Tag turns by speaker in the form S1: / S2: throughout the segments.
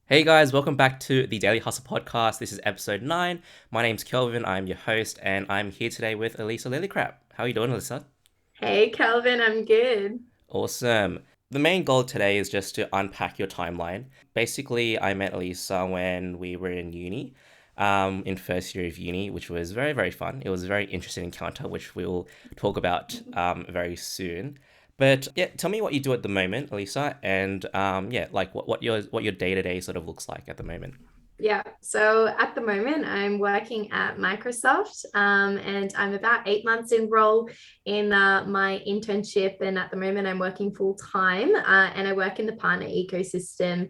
S1: Hey guys, welcome back to the Daily Hustle podcast. This is episode 9. My name's Kelvin, I'm your host, and I'm here today with Elisa Lillicrap. How are you doing, Elisa?
S2: Hey, Calvin, I'm good.
S1: Awesome. The main goal today is just to unpack your timeline. Basically, I met Elisa when we were in uni, in first year of uni, which was very, very fun. It was a very interesting encounter, which we'll talk about very soon. But yeah, tell me what you do at the moment, Elisa, and yeah, like what your day to day sort of looks like at the moment.
S2: Yeah, so at the moment, I'm working at Microsoft, and I'm about 8 months in role in my internship. And at the moment, I'm working full time, and I work in the partner ecosystem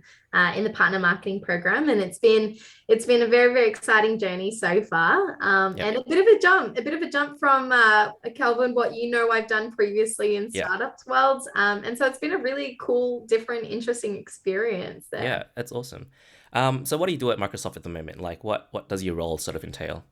S2: in the partner marketing program. And it's been a very very exciting journey so far,
S1: Yep.
S2: and a bit of a jump from Kelvin, what I've done previously in
S1: Yeah.
S2: startups worlds, and so it's been a really cool, different, interesting experience there.
S1: Yeah, that's awesome. So what do you do at Microsoft at the moment? Like what does your role sort of entail?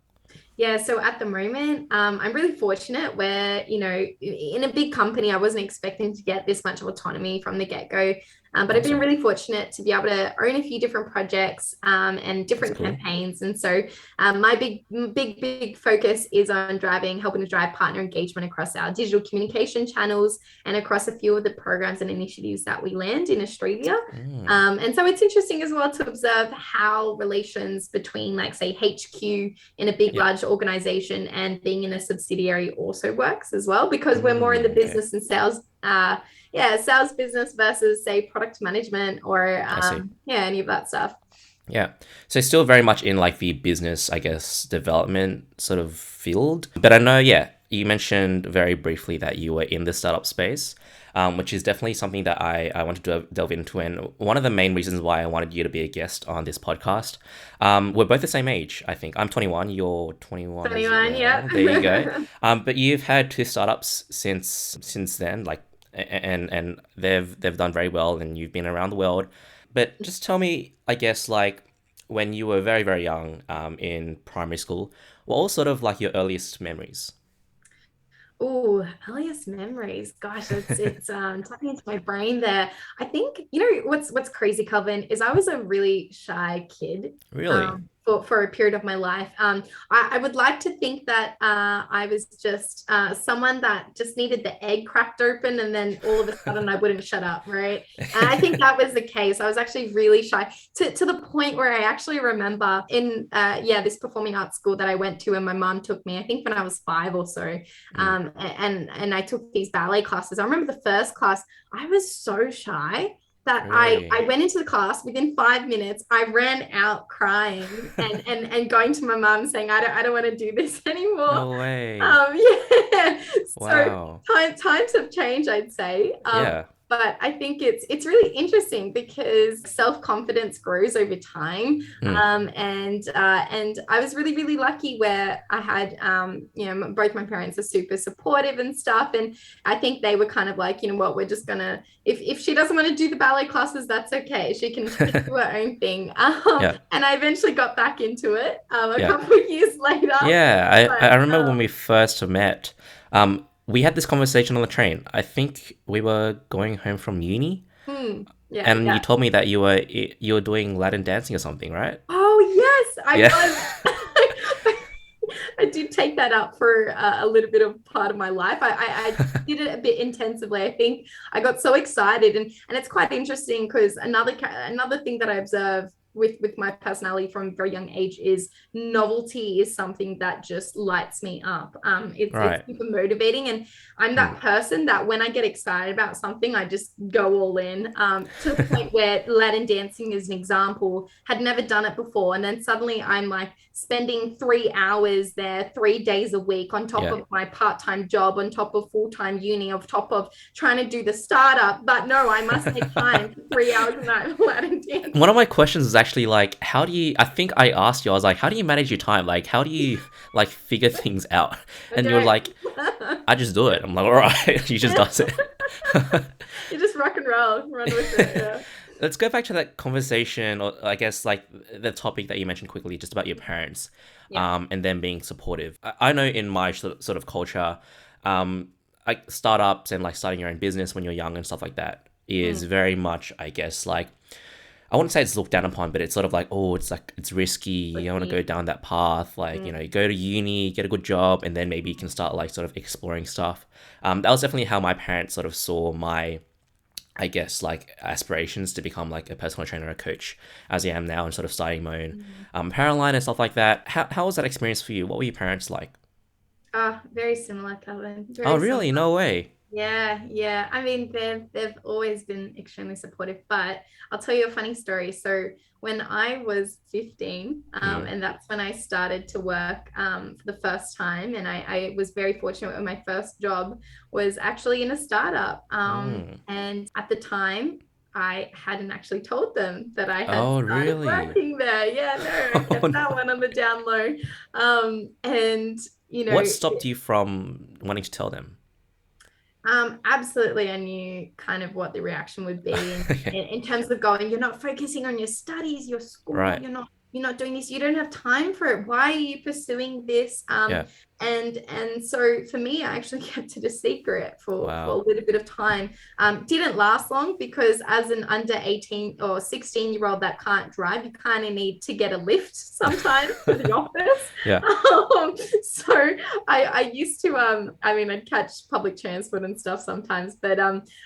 S2: Yeah, so at the moment, I'm really fortunate where, in a big company, I wasn't expecting to get this much autonomy from the get-go. But I've been
S1: Awesome.
S2: really fortunate to be able to own a few different projects and
S1: That's
S2: different
S1: cool.
S2: campaigns. And so my big focus is on helping to drive partner engagement across our digital communication channels and across a few of the programs and initiatives that we land in Australia.
S1: Mm,
S2: And so it's interesting as well to observe how relations between, like, say, HQ in a big,
S1: yeah.
S2: large organization and being in a subsidiary also works as well, because we're more in the
S1: Okay.
S2: business and sales. Sales business versus, say, product management or
S1: I see.
S2: any of that stuff.
S1: Yeah. So still very much in like the business, I guess, development sort of field. But I know, yeah, you mentioned very briefly that you were in the startup space, which is definitely something that I wanted to delve into. And one of the main reasons why I wanted you to be a guest on this podcast, we're both the same age, I think. I'm 21, you're 21 as
S2: 21, yeah.
S1: well. There you go. But you've had two startups since then, like, and they've done very well, and you've been around the world. But just tell me, I guess, like when you were very, very young, in primary school, what were sort of like your earliest memories?
S2: Oh, earliest memories. Gosh, it's tapping into my brain there. I think what's crazy, Calvin, is I was a really shy kid
S1: Really?
S2: for a period of my life. I would like to think that I was just someone that just needed the egg cracked open, and then all of a sudden I wouldn't shut up, right? And I think that was the case. I was actually really shy to the point where I actually remember in this performing arts school that I went to, and my mom took me. I think when I was 5 or so,
S1: Mm,
S2: and I took these ballet classes. I remember the first class, I was so shy that I
S1: really?
S2: went into the class within 5 minutes. I ran out crying and going to my mom saying, I don't want to do this anymore.
S1: No way.
S2: Yeah. So
S1: Wow.
S2: times have changed, I'd say.
S1: Yeah.
S2: But I think it's really interesting because self-confidence grows over time.
S1: Mm,
S2: And I was really really lucky where I had both my parents are super supportive and stuff, and I think they were kind of like, you know what, we're just gonna, if she doesn't want to do the ballet classes, that's okay. She can do her own thing.
S1: yeah.
S2: And I eventually got back into it a
S1: Yeah.
S2: couple of years later.
S1: Yeah. I
S2: But
S1: remember when we first met, we had this conversation on the train. I think we were going home from uni,
S2: yeah,
S1: and you
S2: yeah.
S1: told me that you were doing Latin dancing or something, right?
S2: Oh yes, I
S1: Yeah.
S2: was. I did take that up for a little bit of part of my life. I did it a bit intensively. I think I got so excited, and it's quite interesting because another thing that I observe with my personality from a very young age is novelty is something that just lights me up. It's
S1: Right.
S2: super motivating, and I'm
S1: Mm,
S2: that person that when I get excited about something, I just go all in. To the point where Latin dancing, as an example, had never done it before, and then suddenly I'm like spending 3 hours there 3 days a week on top
S1: yeah.
S2: of my part-time job, on top of full-time uni, on top of trying to do the startup. But no, I must make time for 3 hours a night of Latin
S1: One of
S2: dancing.
S1: my questions is actually like, how do you? I think I asked you. I was like, how do you manage your time? Like, how do you like figure things out?
S2: I
S1: And you're
S2: don't.
S1: like, I just do it. I'm like, all right. She just does it.
S2: You just rock and roll, run with it. Yeah.
S1: Let's go back to that conversation, or I guess like the topic that you mentioned quickly, just about your parents,
S2: Yeah.
S1: and them being supportive. I know in my sort of culture, like startups and like starting your own business when you're young and stuff like that is
S2: Mm.
S1: very much, I guess, like I wouldn't say it's looked down upon, but it's sort of like, oh, it's like it's risky. You don't want to go down that path. Like, you go to uni, get a good job, and then maybe you can start like sort of exploring stuff. That was definitely how my parents sort of saw my, I guess, like aspirations to become like a personal trainer or a coach as I am now, and sort of starting my own Paraline and stuff like that. How was that experience for you? What were your parents like?
S2: Very similar, Calvin.
S1: Oh,
S2: Very similar.
S1: really? No way.
S2: Yeah, yeah. I mean, they've always been extremely supportive, but I'll tell you a funny story. So when I was 15,
S1: Mm,
S2: and that's when I started to work for the first time, and I was very fortunate when my first job was actually in a startup.
S1: mm.
S2: And at the time, I hadn't actually told them that I had
S1: Oh,
S2: started
S1: really?
S2: working there. Yeah, no, I
S1: Oh,
S2: kept that
S1: no.
S2: one on the down low. And you
S1: What
S2: know,
S1: stopped you from wanting to tell them?
S2: Absolutely. I knew kind of what the reaction would be
S1: Okay.
S2: in terms of going, you're not focusing on your studies, your school,
S1: Right.
S2: you're not doing this, you don't have time for it. Why are you pursuing this?
S1: Yeah.
S2: And so for me, I actually kept it a secret for a
S1: Wow.
S2: little bit of time. Didn't last long because as an under 18 or 16-year-old that can't drive, you kind of need to get a lift sometimes to the office.
S1: Yeah.
S2: So I used to I mean I'd catch public transport and stuff sometimes, but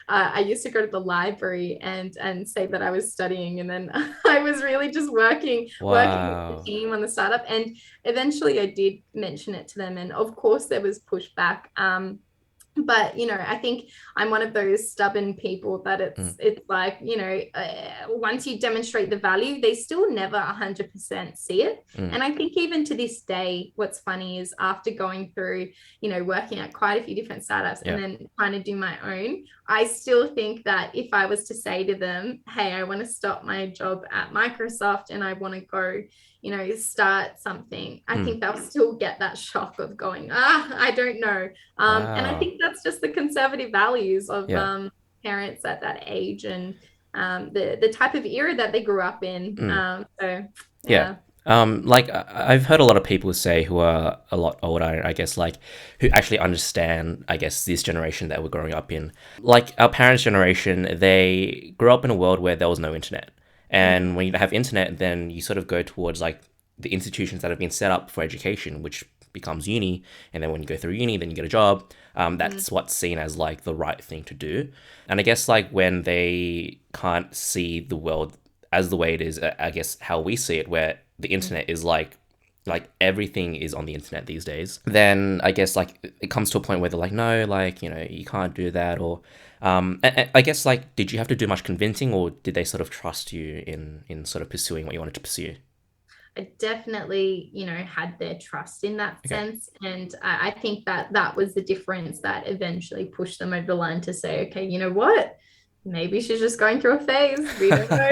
S2: I used to go to the library and say that I was studying, and then I was really just working with the
S1: Wow.
S2: team on the startup, and eventually I did mention it to them, and of course there was pushback. But I think I'm one of those stubborn people that
S1: Mm,
S2: it's like once you demonstrate the value, they still never 100% see it.
S1: mm.
S2: And I think even to this day, what's funny is after going through working at quite a few different startups and
S1: Yeah.
S2: then trying to do my own, I still think that if I was to say to them, hey, I want to stop my job at Microsoft and I want to go start something, I
S1: Mm.
S2: think they'll still get that shock of going, I don't know. And I
S1: Wow.
S2: think that's just the conservative values of
S1: Yeah.
S2: parents at that age, and the type of era that they grew up in.
S1: Mm.
S2: So
S1: Yeah.
S2: yeah.
S1: Like I've heard a lot of people say who are a lot older, I guess, like who actually understand, I guess, this generation that we're growing up in. Like our parents' generation, they grew up in a world where there was no internet.
S2: Mm,
S1: And when you have internet, then you sort of go towards like the institutions that have been set up for education, which becomes uni. And then when you go through uni, then you get a job.
S2: mm,
S1: That's what's seen as like the right thing to do. And I guess like when they can't see the world as the way it is, I guess how we see it, where the
S2: mm.
S1: internet is like everything is on the internet these days, then I guess like it comes to a point where they're like, no, like, you can't do that. Or I guess like, did you have to do much convincing, or did they sort of trust you in sort of pursuing what you wanted to pursue?
S2: I definitely, had their trust in that
S1: Okay.
S2: sense. And I think that that was the difference that eventually pushed them over the line to say, okay, you know what? Maybe she's just going through a phase. We don't know.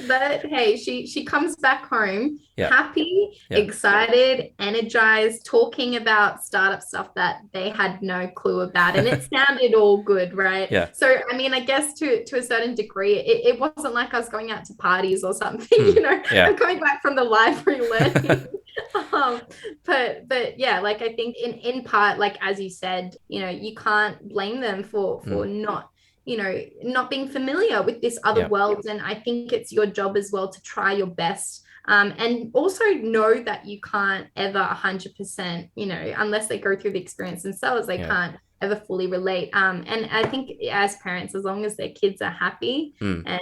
S2: But hey, she comes back home
S1: Yeah.
S2: happy,
S1: Yeah.
S2: excited, energized, talking about startup stuff that they had no clue about. And it sounded all good, right?
S1: Yeah.
S2: So I mean, I guess to a certain degree, it wasn't like I was going out to parties or something,
S1: Hmm. Yeah.
S2: I'm coming back from the library learning. um, but yeah, like I think in part, like as you said, you can't blame them for
S1: Hmm.
S2: not being familiar with this other
S1: Yeah.
S2: world. And I think it's your job as well to try your best. And also know that you can't ever 100%, unless they go through the experience themselves, they
S1: Yeah.
S2: can't ever fully relate. And I think as parents, as long as their kids are happy
S1: Hmm.
S2: and,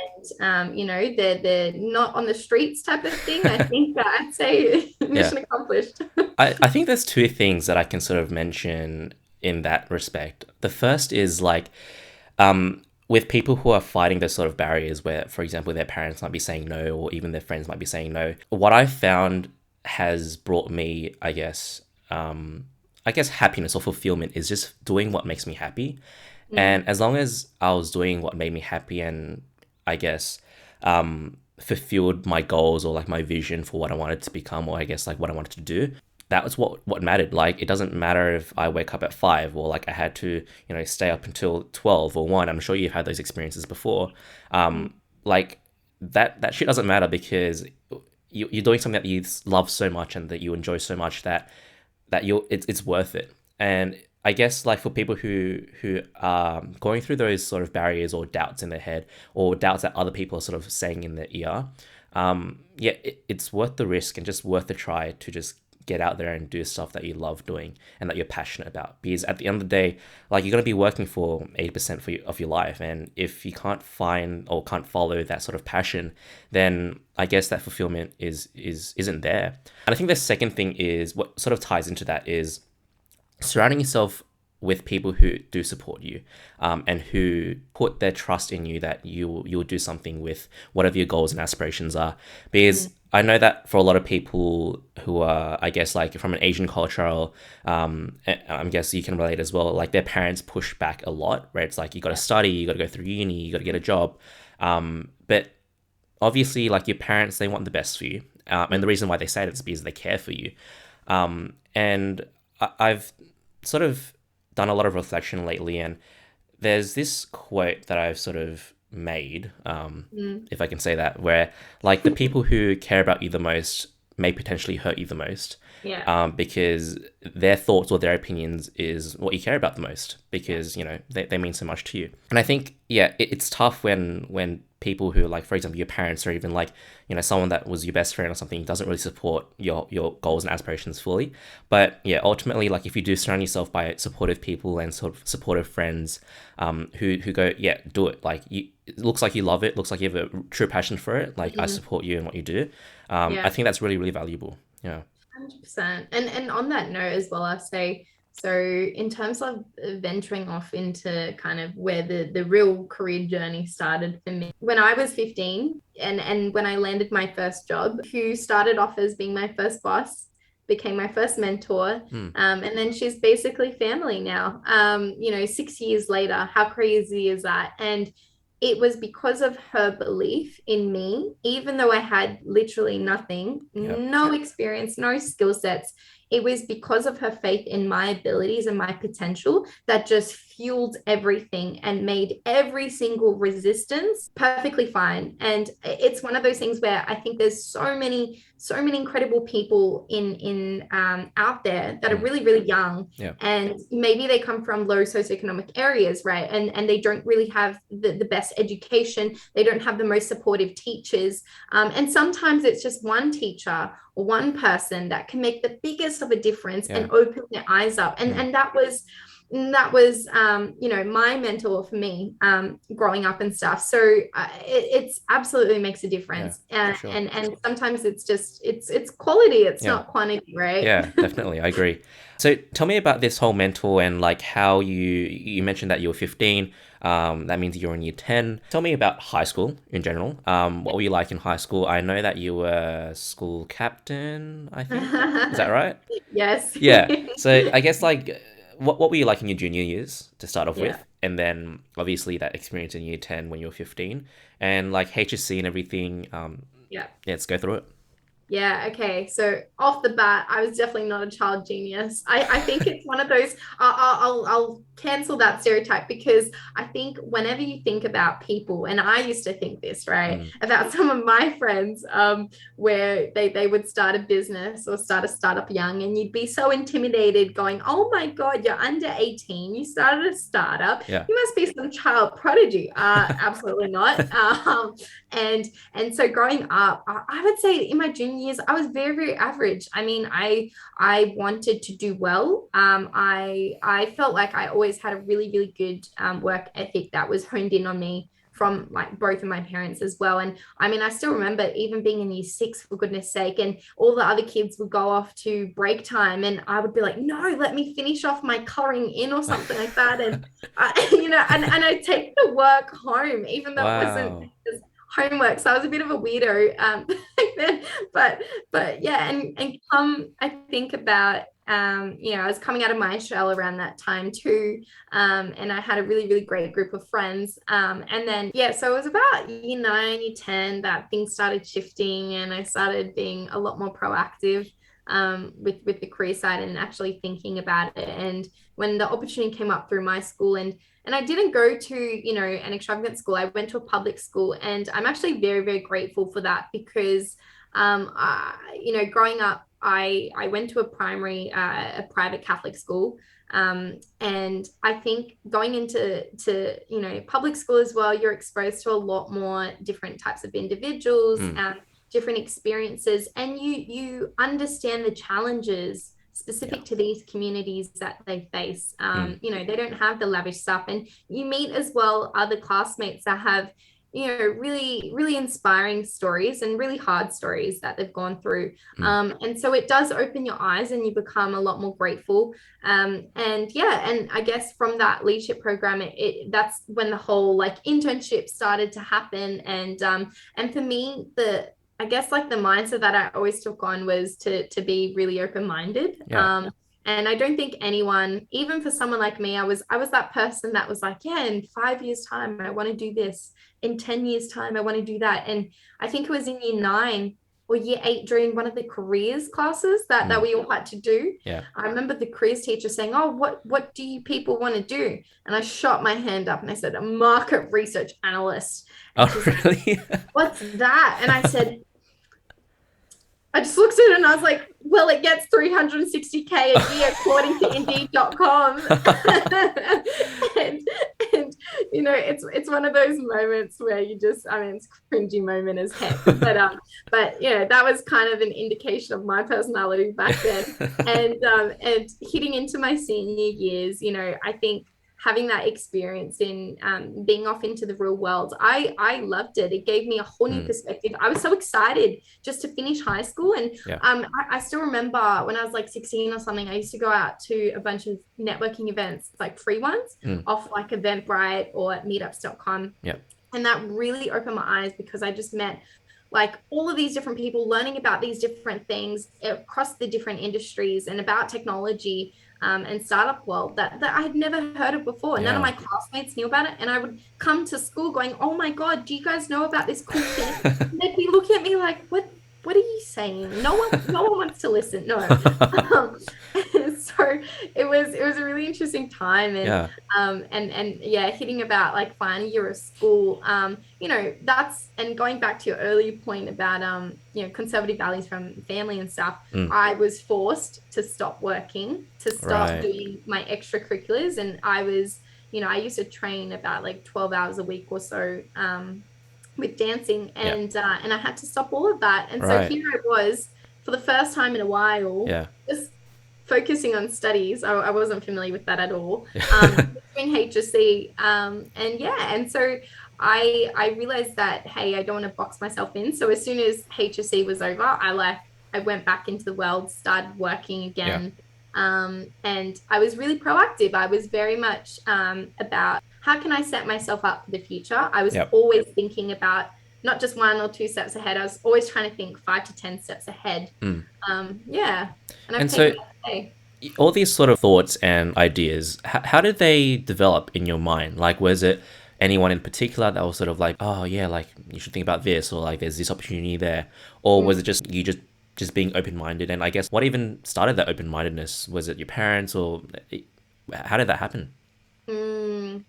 S2: they're not on the streets type of thing, I think I'd say
S1: Yeah.
S2: mission accomplished.
S1: I think there's two things that I can sort of mention in that respect. The first is like, with people who are fighting those sort of barriers where, for example, their parents might be saying no, or even their friends might be saying no, what I've found has brought me, I guess happiness or fulfillment is just doing what makes me happy.
S2: Mm,
S1: And as long as I was doing what made me happy and I guess fulfilled my goals or like my vision for what I wanted to become, or I guess like what I wanted to do, that was what mattered. Like it doesn't matter if I wake up at 5 or like I had to stay up until 12 or 1. I'm sure you've had those experiences before.
S2: mm,
S1: Like that shit doesn't matter because you're doing something that you love so much and that you enjoy so much that it's worth it. And I guess like for people who are going through those sort of barriers or doubts in their head or doubts that other people are sort of saying in their ear, yeah, it's worth the risk and just worth the try to just get out there and do stuff that you love doing and that you're passionate about. Because at the end of the day, like you're gonna be working for 80% of your life, and if you can't find or can't follow that sort of passion, then I guess that fulfillment isn't there. And I think the second thing is what sort of ties into that is surrounding yourself with people who do support you, and who put their trust in you that you'll do something with whatever your goals and aspirations are. Because I know that for a lot of people who are, I guess, like from an Asian culture, I guess you can relate as well. Like their parents push back a lot, where it's like you got to study, you got to go through uni, you got to get a job, but obviously, like your parents, they want the best for you, and the reason why they say that is because they care for you. And I've sort of done a lot of reflection lately, and there's this quote that I've sort of made, if I can say that, where like the people who care about you the most may potentially hurt you the most,
S2: Yeah.
S1: because their thoughts or their opinions is what you care about the most, because you know they mean so much to you. And I think yeah, it's tough when people who, like, for example, your parents, or even like, you know, someone that was your best friend or something, doesn't really support your goals and aspirations fully. But yeah, ultimately, like if you do surround yourself by supportive people and sort of supportive friends, who go, yeah, do it, like you, it looks like you love it, looks like you have a true passion for it, like I support you in what you do. I
S2: Yeah.
S1: think that's really, really valuable. Yeah.
S2: 100%. And on that note as well, I say, so in terms of venturing off into kind of where the real career journey started for me, when I was 15 and when I landed my first job, who started off as being my first boss, became my first mentor.
S1: Mm.
S2: And then she's basically family now. 6 years later, how crazy is that? And it was because of her belief in me, even though I had literally nothing,
S1: Yeah.
S2: no experience, no skill sets. It was because of her faith in my abilities and my potential that just fueled everything and made every single resistance perfectly fine. And it's one of those things where I think there's so many incredible people in out there that are really, really young,
S1: Yeah.
S2: and maybe they come from low socioeconomic areas, right? And they don't really have the best education, they don't have the most supportive teachers, and sometimes it's just one teacher or one person that can make the biggest of a difference
S1: Yeah.
S2: and open their eyes up. And that was my mentor for me, growing up and stuff. So it's absolutely makes a
S1: Yeah,
S2: difference,
S1: for
S2: and
S1: sure.
S2: and sometimes it's just it's quality, it's
S1: Yeah.
S2: not quantity, right?
S1: Yeah, definitely. I agree. So tell me about this whole mentor and like how you mentioned that you were 15. That means you're in year 10. Tell me about high school in general. What were you like in high school? I know that you were school captain, I think. Is that right?
S2: Yes.
S1: Yeah. So I guess like what were you like in your junior years to start off
S2: Yeah.
S1: with? And then obviously that experience in year 10 when you were 15 and like HSC and everything.
S2: Yeah.
S1: Yeah, let's go through it.
S2: Yeah, okay. So off the bat, I was definitely not a child genius. I think it's one of those, I'll cancel that stereotype, because I think whenever you think about people, and I used to think this, right,
S1: Mm,
S2: about some of my friends, where they would start a business or start a startup young, and you'd be so intimidated going, oh my God, you're under 18, you started a startup,
S1: yeah.
S2: you must be some child prodigy. Absolutely not. And so growing up, I would say in my junior years, I was very, very average. I mean, I wanted to do well. I felt like I always had a really, really good work ethic that was honed in on me from like both of my parents as well. And I mean, I still remember even being in year 6, for goodness sake, and all the other kids would go off to break time, and I would be like, no, let me finish off my coloring in or something like that. And and I'd take the work home, even though it wasn't
S1: Wow.
S2: homework. So I was a bit of a weirdo, back then. But yeah, and I think about, I was coming out of my shell around that time too. And I had a really, really great group of friends. And then yeah, so it was about year 9, year 10 that things started shifting, and I started being a lot more proactive, with the career side and actually thinking about it. And when the opportunity came up through my school, and I didn't go to, an extravagant school. I went to a public school, and I'm actually very, very grateful for that, because, growing up, I went to a private Catholic school. And I think going into public school as well, you're exposed to a lot more different types of individuals,
S1: Mm.
S2: different experiences, and you understand the challenges
S1: Yeah.
S2: specific to these communities that they face.
S1: Mm.
S2: They don't have the lavish stuff, and you meet as well other classmates that have really, really inspiring stories and really hard stories that they've gone through.
S1: Mm.
S2: And so it does open your eyes and you become a lot more grateful. And yeah, and I guess from that leadership program, that's when the whole like internship started to happen. And for me, I guess like the mindset that I always took on was to be really open-minded.
S1: Yeah.
S2: And I don't think anyone, even for someone like me, I was that person that was like, yeah, in 5 years' time, I want to do this. In 10 years' time, I want to do that. And I think it was in year 9 or year 8 during one of the careers classes that
S1: Mm.
S2: we all had to do.
S1: Yeah.
S2: I remember the careers teacher saying, oh, what do you people want to do? And I shot my hand up and I said, a market research analyst. And
S1: Oh,
S2: she's like,
S1: really?
S2: what's that? And I said, I just looked at it and I was like, well, it gets 360K a year according to Indeed.com. and, and it's one of those moments where you just, I mean, it's a cringy moment as heck. But that was kind of an indication of my personality back then. And hitting into my senior years, I think having that experience in being off into the real world, I loved it. It gave me a whole new
S1: Mm.
S2: perspective. I was so excited just to finish high school. And
S1: Yeah.
S2: I still remember when I was like 16 or something, I used to go out to a bunch of networking events, like free ones,
S1: Mm.
S2: off like Eventbrite or meetups.com.
S1: Yeah.
S2: And that really opened my eyes because I just met like all of these different people learning about these different things across the different industries and about technology and startup world that I had never heard of before. None of
S1: Yeah.
S2: my classmates knew about it. And I would come to school going, oh my God, do you guys know about this cool thing? And they'd be looking at me like, what are you saying? No one wants to listen. No. So it was a really interesting time. And
S1: Yeah.
S2: and yeah, hitting about like final year of school, that's, and going back to your earlier point about conservative values from family and stuff.
S1: Mm.
S2: I was forced to stop working, to stop
S1: Right.
S2: doing my extracurriculars, and I used to train about like 12 hours a week or so with dancing,
S1: Yeah.
S2: and I had to stop all of that. And so
S1: Right.
S2: here I was for the first time in a while,
S1: Yeah.
S2: just focusing on studies. I wasn't familiar with that at all.
S1: Yeah.
S2: Doing HSC, and so I realized that, hey, I don't want to box myself in. So as soon as HSC was over, I went back into the world, started working again. And I was really proactive. I was very much about how can I set myself up for the future. I was
S1: Yep.
S2: always thinking about not just 1 or 2 steps ahead. I was always trying to think 5 to 10 steps ahead.
S1: Mm.
S2: Yeah. And I've
S1: And
S2: taken
S1: so
S2: that today.
S1: all these sort of thoughts and ideas, how did they develop in your mind? Like, was it anyone in particular that was sort of like, oh yeah, like you should think about this, or like there's this opportunity there, or was it just you just being open-minded? And I guess what even started that open-mindedness? Was it your parents, or how did that happen?
S2: Mm,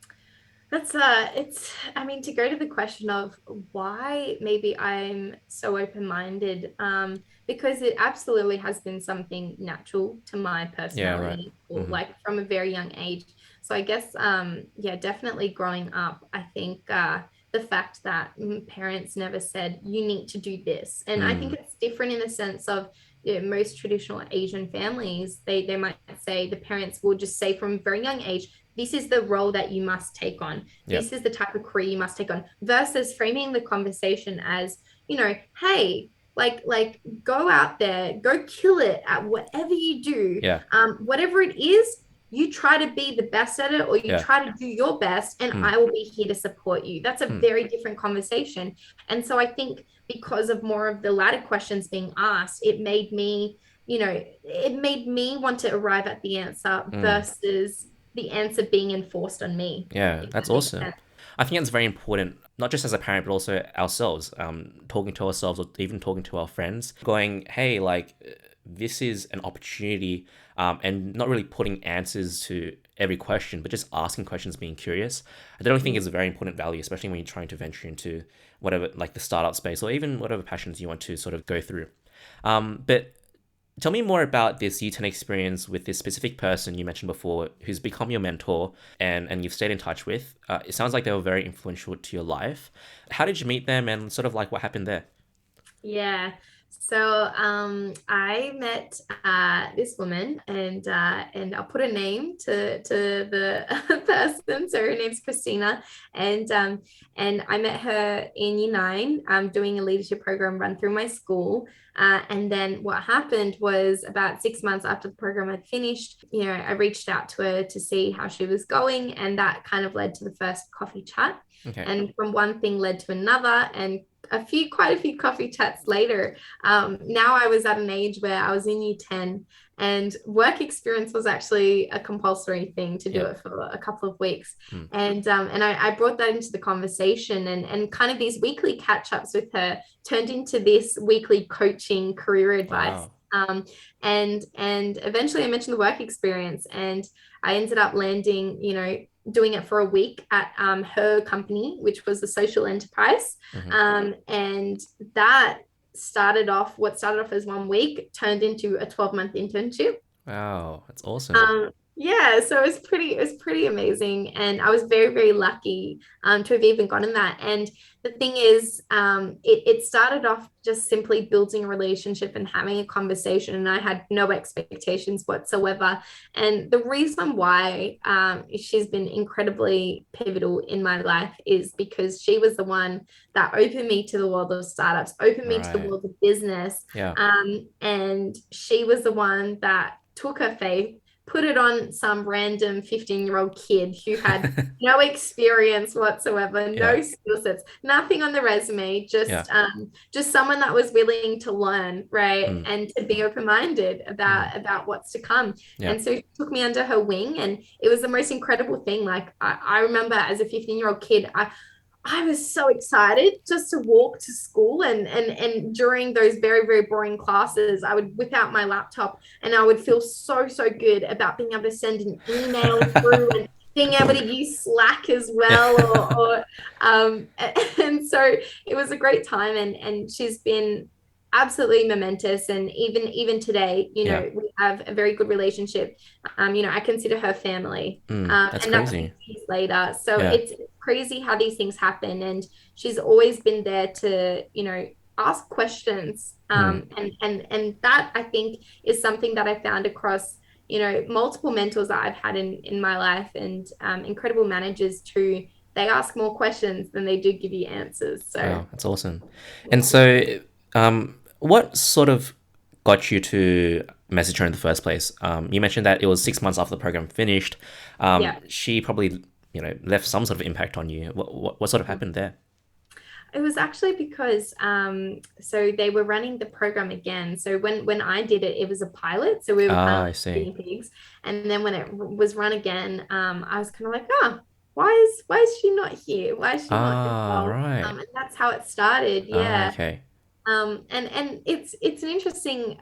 S2: I mean, to go to the question of why maybe I'm so open-minded, because it absolutely has been something natural to my
S1: Yeah, right.
S2: personality, or
S1: Mm-hmm.
S2: like from a very young age. So I guess, yeah, definitely growing up, I think the fact that parents never said you need to do this, and I think
S1: Mm.
S2: it's different in the sense of, most traditional Asian families, they might say, the parents will just say from a very young age, this is the role that you must take on.
S1: Yep.
S2: This is the type of career you must take on, versus framing the conversation as, hey, like go out there, go kill it at whatever you do.
S1: Yeah.
S2: Whatever it is, you try to be the best at it, or you
S1: Yeah.
S2: try to do your best, and
S1: Mm.
S2: I will be here to support you. That's a
S1: Mm.
S2: very different conversation. And so I think because of more of the latter questions being asked, it made me want to arrive at the answer
S1: Mm.
S2: versus the answer being enforced on me,
S1: Yeah,
S2: if
S1: that's
S2: that makes
S1: awesome.
S2: sense.
S1: I think it's very important, not just as a parent, but also ourselves, talking to ourselves, or even talking to our friends, going, hey, like, this is an opportunity, and not really putting answers to every question, but just asking questions, being curious. I don't think is a very important value, especially when you're trying to venture into whatever, like the startup space, or even whatever passions you want to sort of go through. But Tell me more about this U10 experience with this specific person you mentioned before who's become your mentor and you've stayed in touch with. It sounds like they were very influential to your life. How did you meet them and sort of like what happened there?
S2: Yeah. So I met this woman, and I'll put a name to the person. So her name's Christina, and I met her in year nine, doing a leadership program run through my school. And then what happened was about 6 months after the program had finished, I reached out to her to see how she was going, and that kind of led to the first coffee chat.
S1: Okay.
S2: And from one thing led to another, and quite a few coffee chats later, now I was at an age where I was in year 10, and work experience was actually a compulsory thing to do
S1: Yeah.
S2: it for a couple of weeks.
S1: Mm.
S2: And I brought that into the conversation, and kind of these weekly catch ups with her turned into this weekly coaching career advice.
S1: Wow.
S2: And eventually I mentioned the work experience, and I ended up landing, doing it for a week at her company, which was a social enterprise.
S1: Hmm.
S2: And what started off as 1 week turned into a 12-month internship.
S1: Wow. That's awesome.
S2: Yeah, so it was pretty amazing, and I was very, very lucky to have even gotten that. And the thing is, it started off just simply building a relationship and having a conversation, and I had no expectations whatsoever. And the reason why she's been incredibly pivotal in my life is because she was the one that opened me to the world of startups, opened me to the
S1: Right.
S2: world of business,
S1: Yeah.
S2: and she was the one that took her faith, put it on some random 15-year-old kid who had no experience whatsoever,
S1: Yeah.
S2: no skill sets, nothing on the resume,
S1: Yeah.
S2: just someone that was willing to learn, right?
S1: Mm.
S2: And to be open-minded
S1: Mm.
S2: about what's to come.
S1: Yeah.
S2: And so she took me under her wing, and it was the most incredible thing. Like I remember as a 15-year-old kid, I was so excited just to walk to school, and during those very, very boring classes, I would whip out my laptop, and I would feel so, so good about being able to send an email through, and being able to use Slack as well, or and so it was a great time, and she's been absolutely momentous. And even today,
S1: Yeah.
S2: we have a very good relationship. I consider her family,
S1: That's
S2: and that's
S1: crazy.
S2: 6 years later. So
S1: Yeah.
S2: it's crazy how these things happen, and she's always been there to ask questions,
S1: Mm.
S2: and that I think is something that I found across multiple mentors that I've had in my life, and incredible managers too. They ask more questions than they do give you answers. So
S1: Wow. That's awesome. And
S2: yeah.
S1: so, what sort of got you to message her in the first place? You mentioned that it was 6 months after the program finished.
S2: Yeah.
S1: She probably, left some sort of impact on you. What sort of happened there?
S2: It was actually because so they were running the program again. So when I did it, it was a pilot. So we were kind
S1: Ah,
S2: of
S1: I
S2: like
S1: see.
S2: guinea pigs. And then when it was run again, I was kind of like, oh, why is she not here? Why is she not
S1: Ah,
S2: involved?
S1: right.
S2: And that's how it started.
S1: Ah,
S2: Yeah.
S1: okay.
S2: And it's an interesting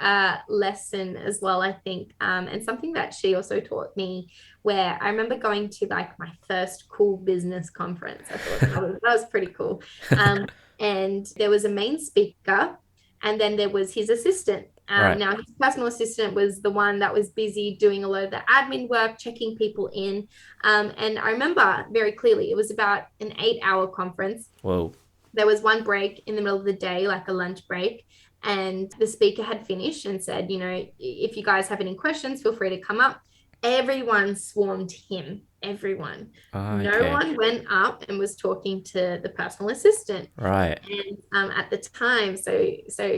S2: lesson as well, I think, and something that she also taught me. Where I remember going to like my first cool business conference. I thought that was pretty cool. Um, and there was a main speaker, and then there was his assistant.
S1: Right.
S2: Now his personal assistant was the one that was busy doing a lot of the admin work, checking people in. And I remember very clearly it was about an 8-hour conference.
S1: Whoa.
S2: There was one break in the middle of the day, like a lunch break, and the speaker had finished and said, if you guys have any questions, feel free to come up. Everyone swarmed him. Everyone.
S1: Ah,
S2: No
S1: okay.
S2: one went up and was talking to the personal assistant.
S1: Right.
S2: And at the time, so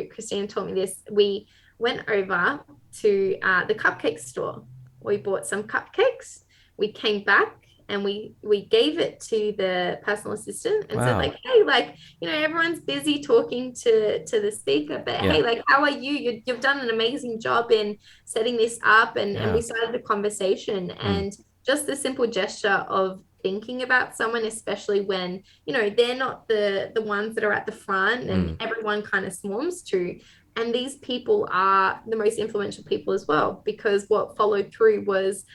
S2: Christina told me this, we went over to the cupcake store. We bought some cupcakes. We came back, and we gave it to the personal assistant and said,
S1: Wow.
S2: like, hey, like, everyone's busy talking to the speaker, but
S1: Yeah.
S2: hey, like, how are you? You've done an amazing job in setting this up. And
S1: Yeah.
S2: we started the conversation,
S1: Mm.
S2: and just the simple gesture of thinking about someone, especially when they're not the ones that are at the front and
S1: Mm.
S2: everyone kind of swarms to. And these people are the most influential people as well, because what followed through was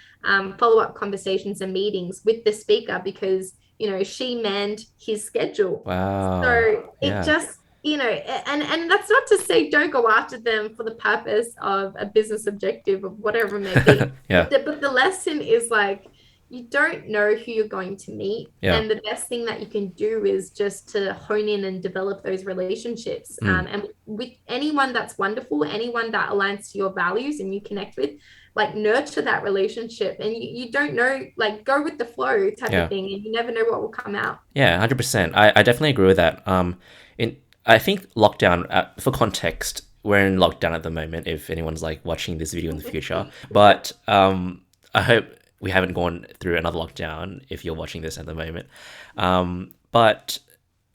S2: follow-up conversations and meetings with the speaker, because she manned his schedule.
S1: Wow.
S2: So it
S1: Yeah.
S2: just and that's not to say don't go after them for the purpose of a business objective of whatever it may be.
S1: Yeah,
S2: But the lesson is like you don't know who you're going to meet.
S1: yeah.
S2: And the best thing that you can do is just to hone in and develop those relationships.
S1: Mm.
S2: And with anyone that's wonderful, anyone that aligns to your values and you connect with, like nurture that relationship. And you don't know, like go with the flow type of
S1: Yeah.
S2: thing. And you never know what will come out.
S1: Yeah, 100%. I definitely agree with that. I think lockdown, for context, we're in lockdown at the moment, if anyone's like watching this video in the future. But I hope we haven't gone through another lockdown if you're watching this at the moment. But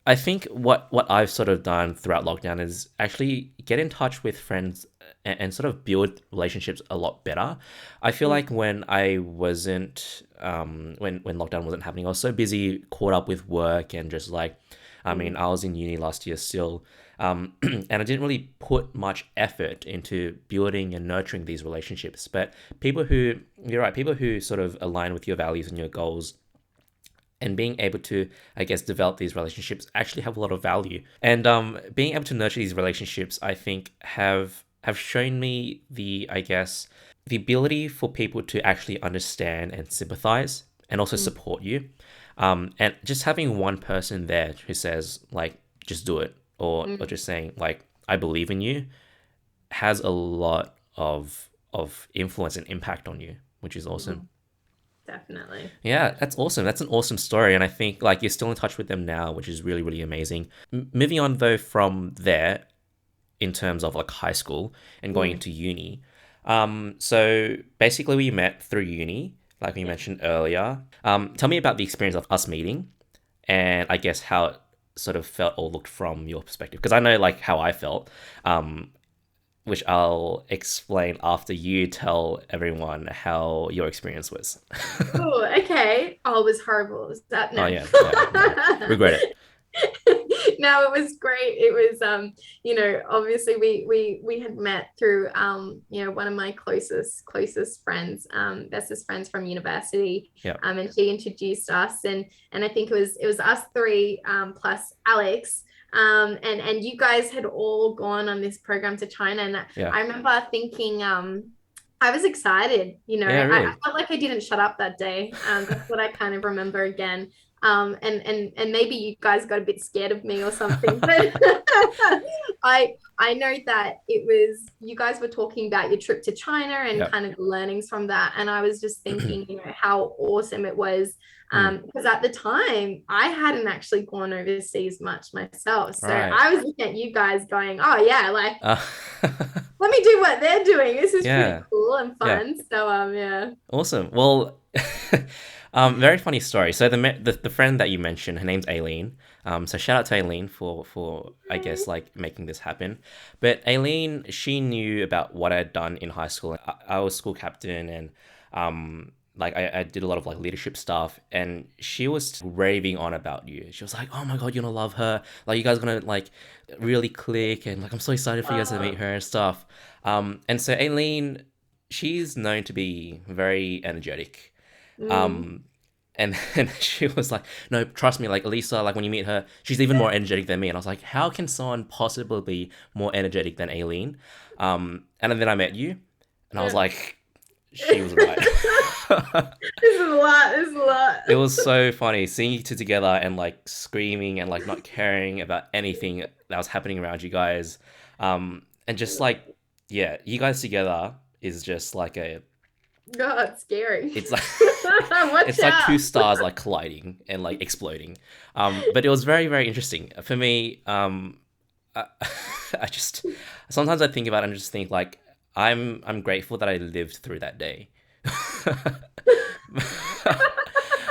S1: I think what I've sort of done throughout lockdown is actually get in touch with friends and sort of build relationships a lot better. I feel like when I wasn't when lockdown wasn't happening, I was so busy, caught up with work and just like, I mean, I was in uni last year still, and I didn't really put much effort into building and nurturing these relationships. But you're right, people who sort of align with your values and your goals and being able to, I guess, develop these relationships actually have a lot of value. And being able to nurture these relationships, I think, have shown me I guess, the ability for people to actually understand and sympathize and also support you. And just having one person there who says like, just do it, or just saying like, I believe in you, has a lot of influence and impact on you, which is awesome.
S2: Definitely.
S1: Yeah, that's awesome. That's an awesome story. And I think like you're still in touch with them now, which is really, really amazing. Moving on though from there, in terms of like high school and going into uni. So basically we met through uni, like we mentioned earlier. Tell me about the experience of us meeting and I guess how it sort of felt or looked from your perspective. Because I know like how I felt, which I'll explain after you tell everyone how your experience was.
S2: Oh, okay. Oh, it was horrible. Was that
S1: Oh
S2: no?
S1: yeah, yeah, no. Regret it.
S2: No, it was great. It was obviously we had met through one of my closest friends, bestest friends from university.
S1: Yeah.
S2: And she introduced us and I think it was us three plus Alex. And you guys had all gone on this program to China. And
S1: Yeah.
S2: I remember thinking, I was excited,
S1: Yeah,
S2: I
S1: really.
S2: felt like I didn't shut up that day. That's what I kind of remember again. And maybe you guys got a bit scared of me or something, but I know that it was you guys were talking about your trip to China and
S1: Yeah.
S2: kind of the learnings from that, and I was just thinking, how awesome it was.
S1: Mm.
S2: Because at the time I hadn't actually gone overseas much myself.
S1: All
S2: So
S1: right.
S2: I was looking at you guys going, oh yeah, like
S1: Uh,
S2: let me do what they're doing. This is pretty
S1: yeah.
S2: cool and
S1: Yeah.
S2: fun. So yeah.
S1: Awesome. Well, very funny story. So the friend that you mentioned, her name's Aileen. So shout out to Aileen for I guess like making this happen. But Aileen, she knew about what I'd done in high school. I was school captain and like I did a lot of like leadership stuff, and she was raving on about you. She was like, "Oh my God, you're gonna love her. Like you guys are gonna like really click, and like I'm so excited for you guys to meet her and stuff." And so Aileen, she's known to be very energetic.
S2: Mm.
S1: Um, and then she was like, "No, trust me, like Elisa, like when you meet her, she's even more energetic than me." And I was like, "How can someone possibly be more energetic than Aileen?" And then I met you, and I was
S2: Yeah.
S1: like, "She was right."
S2: This is a lot. This is a lot.
S1: It was so funny seeing you two together and like screaming and like not caring about anything that was happening around you guys. And just like, yeah, you guys together is just like
S2: God, it's scary.
S1: it's like
S2: Watch
S1: it's like two
S2: out.
S1: stars like colliding and like exploding. But it was very, very interesting for me. I, I just sometimes I think about it and just think like I'm grateful that I lived through that day.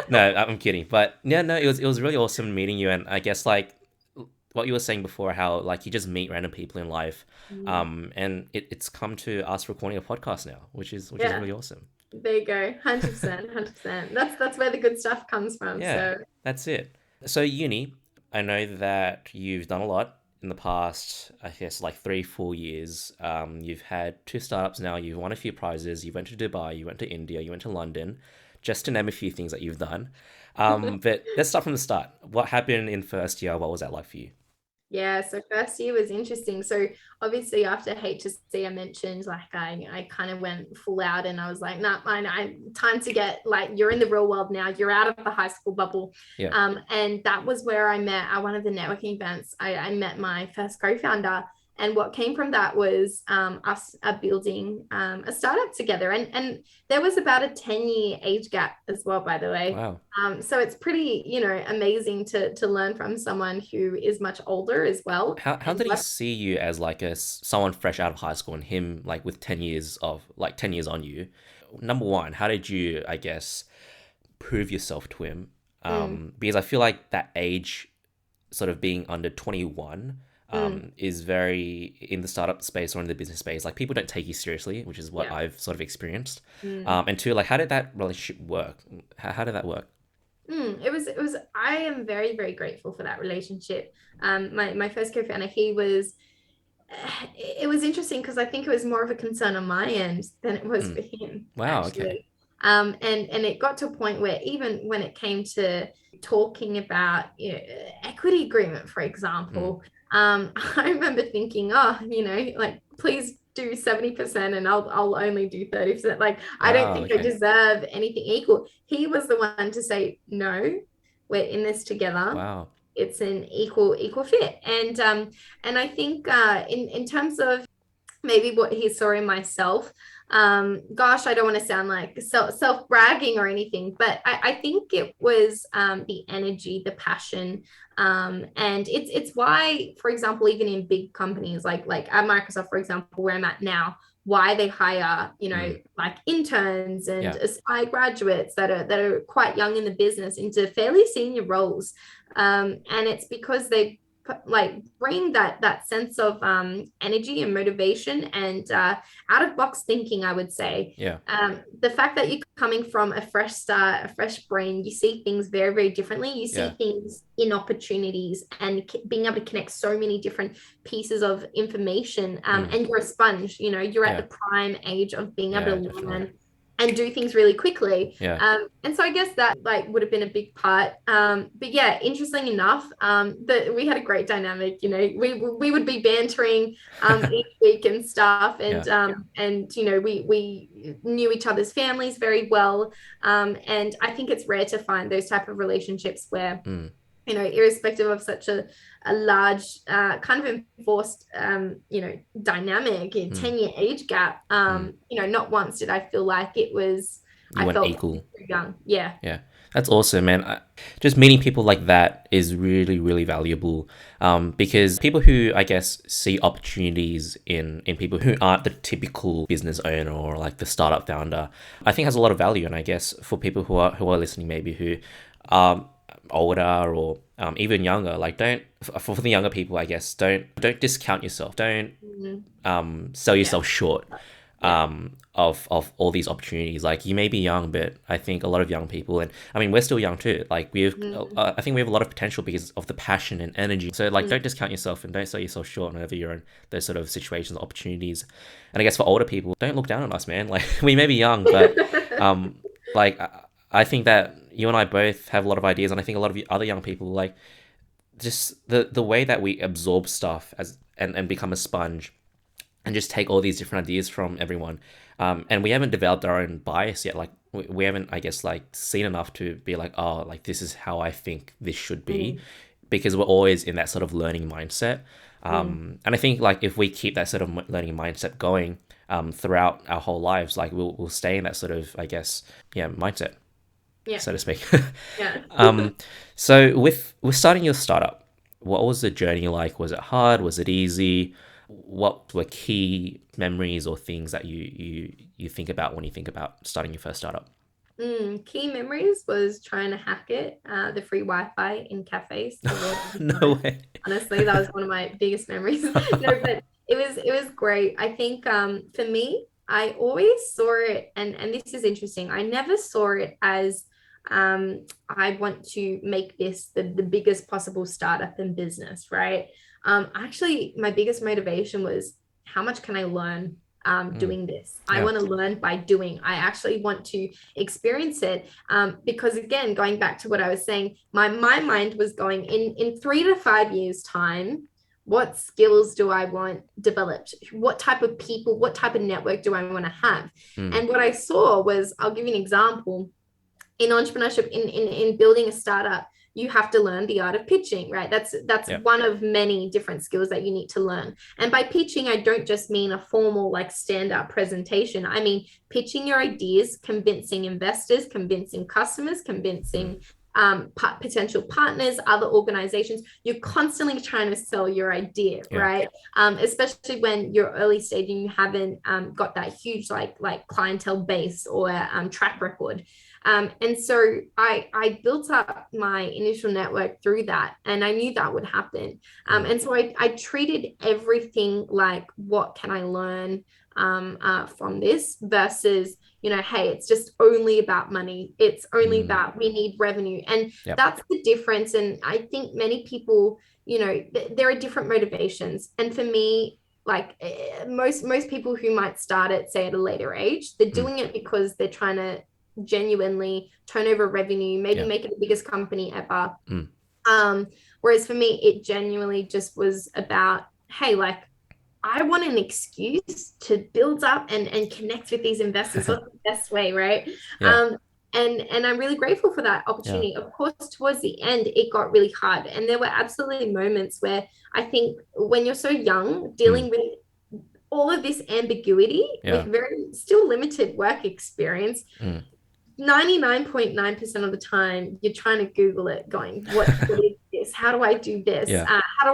S1: No, I'm kidding. But yeah, no, it was really awesome meeting you, and I guess like what you were saying before, how like you just meet random people in life,
S2: Mm.
S1: and it's come to us recording a podcast now, which is
S2: Yeah,
S1: really awesome.
S2: there you go. 100%, 100%. That's where the good stuff comes from.
S1: Yeah,
S2: So
S1: that's it. So uni, I know that you've done a lot in the past, I guess like 3 4 years. You've had two startups now. You've won a few prizes. You went to Dubai. You went to India. You went to London, just to name a few things that you've done. But let's start from the start. What happened in first year? What was that like for you?
S2: Yeah, so first year was interesting. So obviously after HSC, I mentioned like I kind of went full out and I was like, nah, mine, I time to get like you're in the real world now. You're out of the high school bubble.
S1: Yeah.
S2: And that was where I met at one of the networking events. I met my first co-founder. And what came from that was us building a startup together. And there was about a 10-year age gap as well, by the way.
S1: Wow.
S2: So it's pretty, amazing to learn from someone who is much older as well.
S1: How
S2: And
S1: did he see you as like someone fresh out of high school and him like with 10 years on you? Number one, how did you, I guess, prove yourself to him?
S2: mm,
S1: Because I feel like that age, sort of being under 21,
S2: mm,
S1: is very in the startup space or in the business space. Like people don't take you seriously, which is what
S2: yeah.
S1: I've sort of experienced.
S2: Mm.
S1: And two, like how did that relationship work? How did that work?
S2: It was, I am very, very grateful for that relationship. My first co-founder, he was, it was interesting because I think it was more of a concern on my end than it was
S1: Mm.
S2: for him,
S1: Wow. Okay.
S2: actually. And it got to a point where even when it came to talking about, equity agreement, for
S1: Mm.
S2: example, I remember thinking, oh, like please do 70% and I'll only do 30%. Like I don't
S1: Wow.
S2: think I
S1: Okay.
S2: deserve anything equal. He was the one to say, no, we're in this together.
S1: Wow.
S2: It's an equal fit. And I think in terms of maybe what he saw in myself, gosh, I don't want to sound like self bragging or anything, but I think it was the energy, the passion, and it's why, for example, even in big companies like at Microsoft, for example, where I'm at now, why they hire,
S1: Mm.
S2: like interns and
S1: Yeah.
S2: aspire graduates that are quite young in the business into fairly senior roles, and it's because they like bring that sense of energy and motivation and out of box thinking, I would say.
S1: Yeah.
S2: The fact that you're coming from a fresh start, a fresh brain, you see things very, very differently. You
S1: Yeah.
S2: see things in opportunities and being able to connect so many different pieces of information.
S1: Mm.
S2: And you're a sponge, you're at the
S1: Yeah.
S2: prime age of being able
S1: Yeah.
S2: to
S1: Definitely.
S2: learn and do things really quickly.
S1: Yeah.
S2: And so I guess that like would have been a big part. But yeah, interesting enough, that we had a great dynamic. We would be bantering each week and stuff,
S1: Yeah.
S2: and we knew each other's families very well. And I think it's rare to find those type of relationships where
S1: Mm.
S2: irrespective of such a large kind of enforced dynamic in
S1: Mm.
S2: 10-year age gap,
S1: Mm.
S2: not once did I feel like it was
S1: You
S2: I
S1: went
S2: felt
S1: equal.
S2: young. Yeah.
S1: Yeah, that's awesome, man. Just meeting people like that is really, really valuable. Because people who, I guess, see opportunities in people who aren't the typical business owner or like the startup founder, I think has a lot of value. And I guess for people who are listening, maybe who are older or even younger, like don't for the younger people, I guess, don't discount yourself. Don't
S2: Mhm.
S1: sell
S2: Yeah.
S1: yourself short
S2: Yeah.
S1: of all these opportunities. Like you may be young, but I think a lot of young people, and I mean we're still young too. Like
S2: Mhm.
S1: I think we have a lot of potential because of the passion and energy. So like,
S2: Mhm.
S1: don't discount yourself and don't sell yourself short whenever you're in those sort of situations, opportunities. And I guess for older people, don't look down on us, man. Like we may be young, but um, like I think that you and I both have a lot of ideas, and I think a lot of other young people like just the way that we absorb stuff as and become a sponge and just take all these different ideas from everyone. And we haven't developed our own bias yet. Like we haven't, I guess, like seen enough to be like, oh, like this is how I think this should be,
S2: Mm.
S1: because we're always in that sort of learning mindset.
S2: Mm.
S1: And I think like if we keep that sort of learning mindset going throughout our whole lives, like we'll stay in that sort of, I guess, yeah, mindset,
S2: Yeah.
S1: so to speak.
S2: Yeah.
S1: um, so with starting your startup, what was the journey like? Was it hard? Was it easy? What were key memories or things that you think about when you think about starting your first startup?
S2: Key memories was trying to hack it, the free Wi-Fi in cafes to avoid
S1: No
S2: advertising.
S1: way.
S2: Honestly, that was one of my biggest memories. No, but it was great. I think for me, I always saw it, and this is interesting. I never saw it as I want to make this the biggest possible startup in business, right? Actually, my biggest motivation was how much can I learn
S1: Mm,
S2: doing this? I
S1: yeah.
S2: want to learn by doing. I actually want to experience it, because again, going back to what I was saying, my mind was going in 3 to 5 years time. what skills do I want developed? What type of people, what type of network do I want to have?
S1: Mm.
S2: And what I saw was, I'll give you an example. In entrepreneurship, in building a startup, you have to learn the art of pitching, right? That's
S1: Yep.
S2: one of many different skills that you need to learn. And by pitching, I don't just mean a formal like stand-up presentation. I mean pitching your ideas, convincing investors, convincing customers,
S1: Mm.
S2: convincing potential partners, other organizations. You're constantly trying to sell your idea,
S1: Yeah.
S2: right? Especially when you're early stage and you haven't got that huge like clientele base or track record. And so I built up my initial network through that, and I knew that would happen.
S1: Mm.
S2: And so I treated everything like, what can I learn from this versus, hey, it's just only about money. It's only
S1: Mm.
S2: about we need revenue. And
S1: Yep.
S2: that's the difference. And I think many people, there are different motivations. And for me, like most people who might start it, say at a later age, they're
S1: Mm.
S2: doing it because they're trying to genuinely turn over revenue, maybe
S1: Yeah.
S2: make it the biggest company ever.
S1: Mm.
S2: Um, Whereas for me, it genuinely just was about, hey, like I want an excuse to build up and connect with these investors. What's the best way, right?
S1: Yeah.
S2: Um, and I'm really grateful for that
S1: Yeah.
S2: opportunity. Of course, towards the end, it got really hard, and there were absolutely moments where I think when you're so young,
S1: Mm.
S2: dealing with all of this ambiguity with
S1: Yeah.
S2: very still limited work experience,
S1: Mm.
S2: 99.9% of the time you're trying to Google it, going, what is this? How do I do this?
S1: Yeah.
S2: How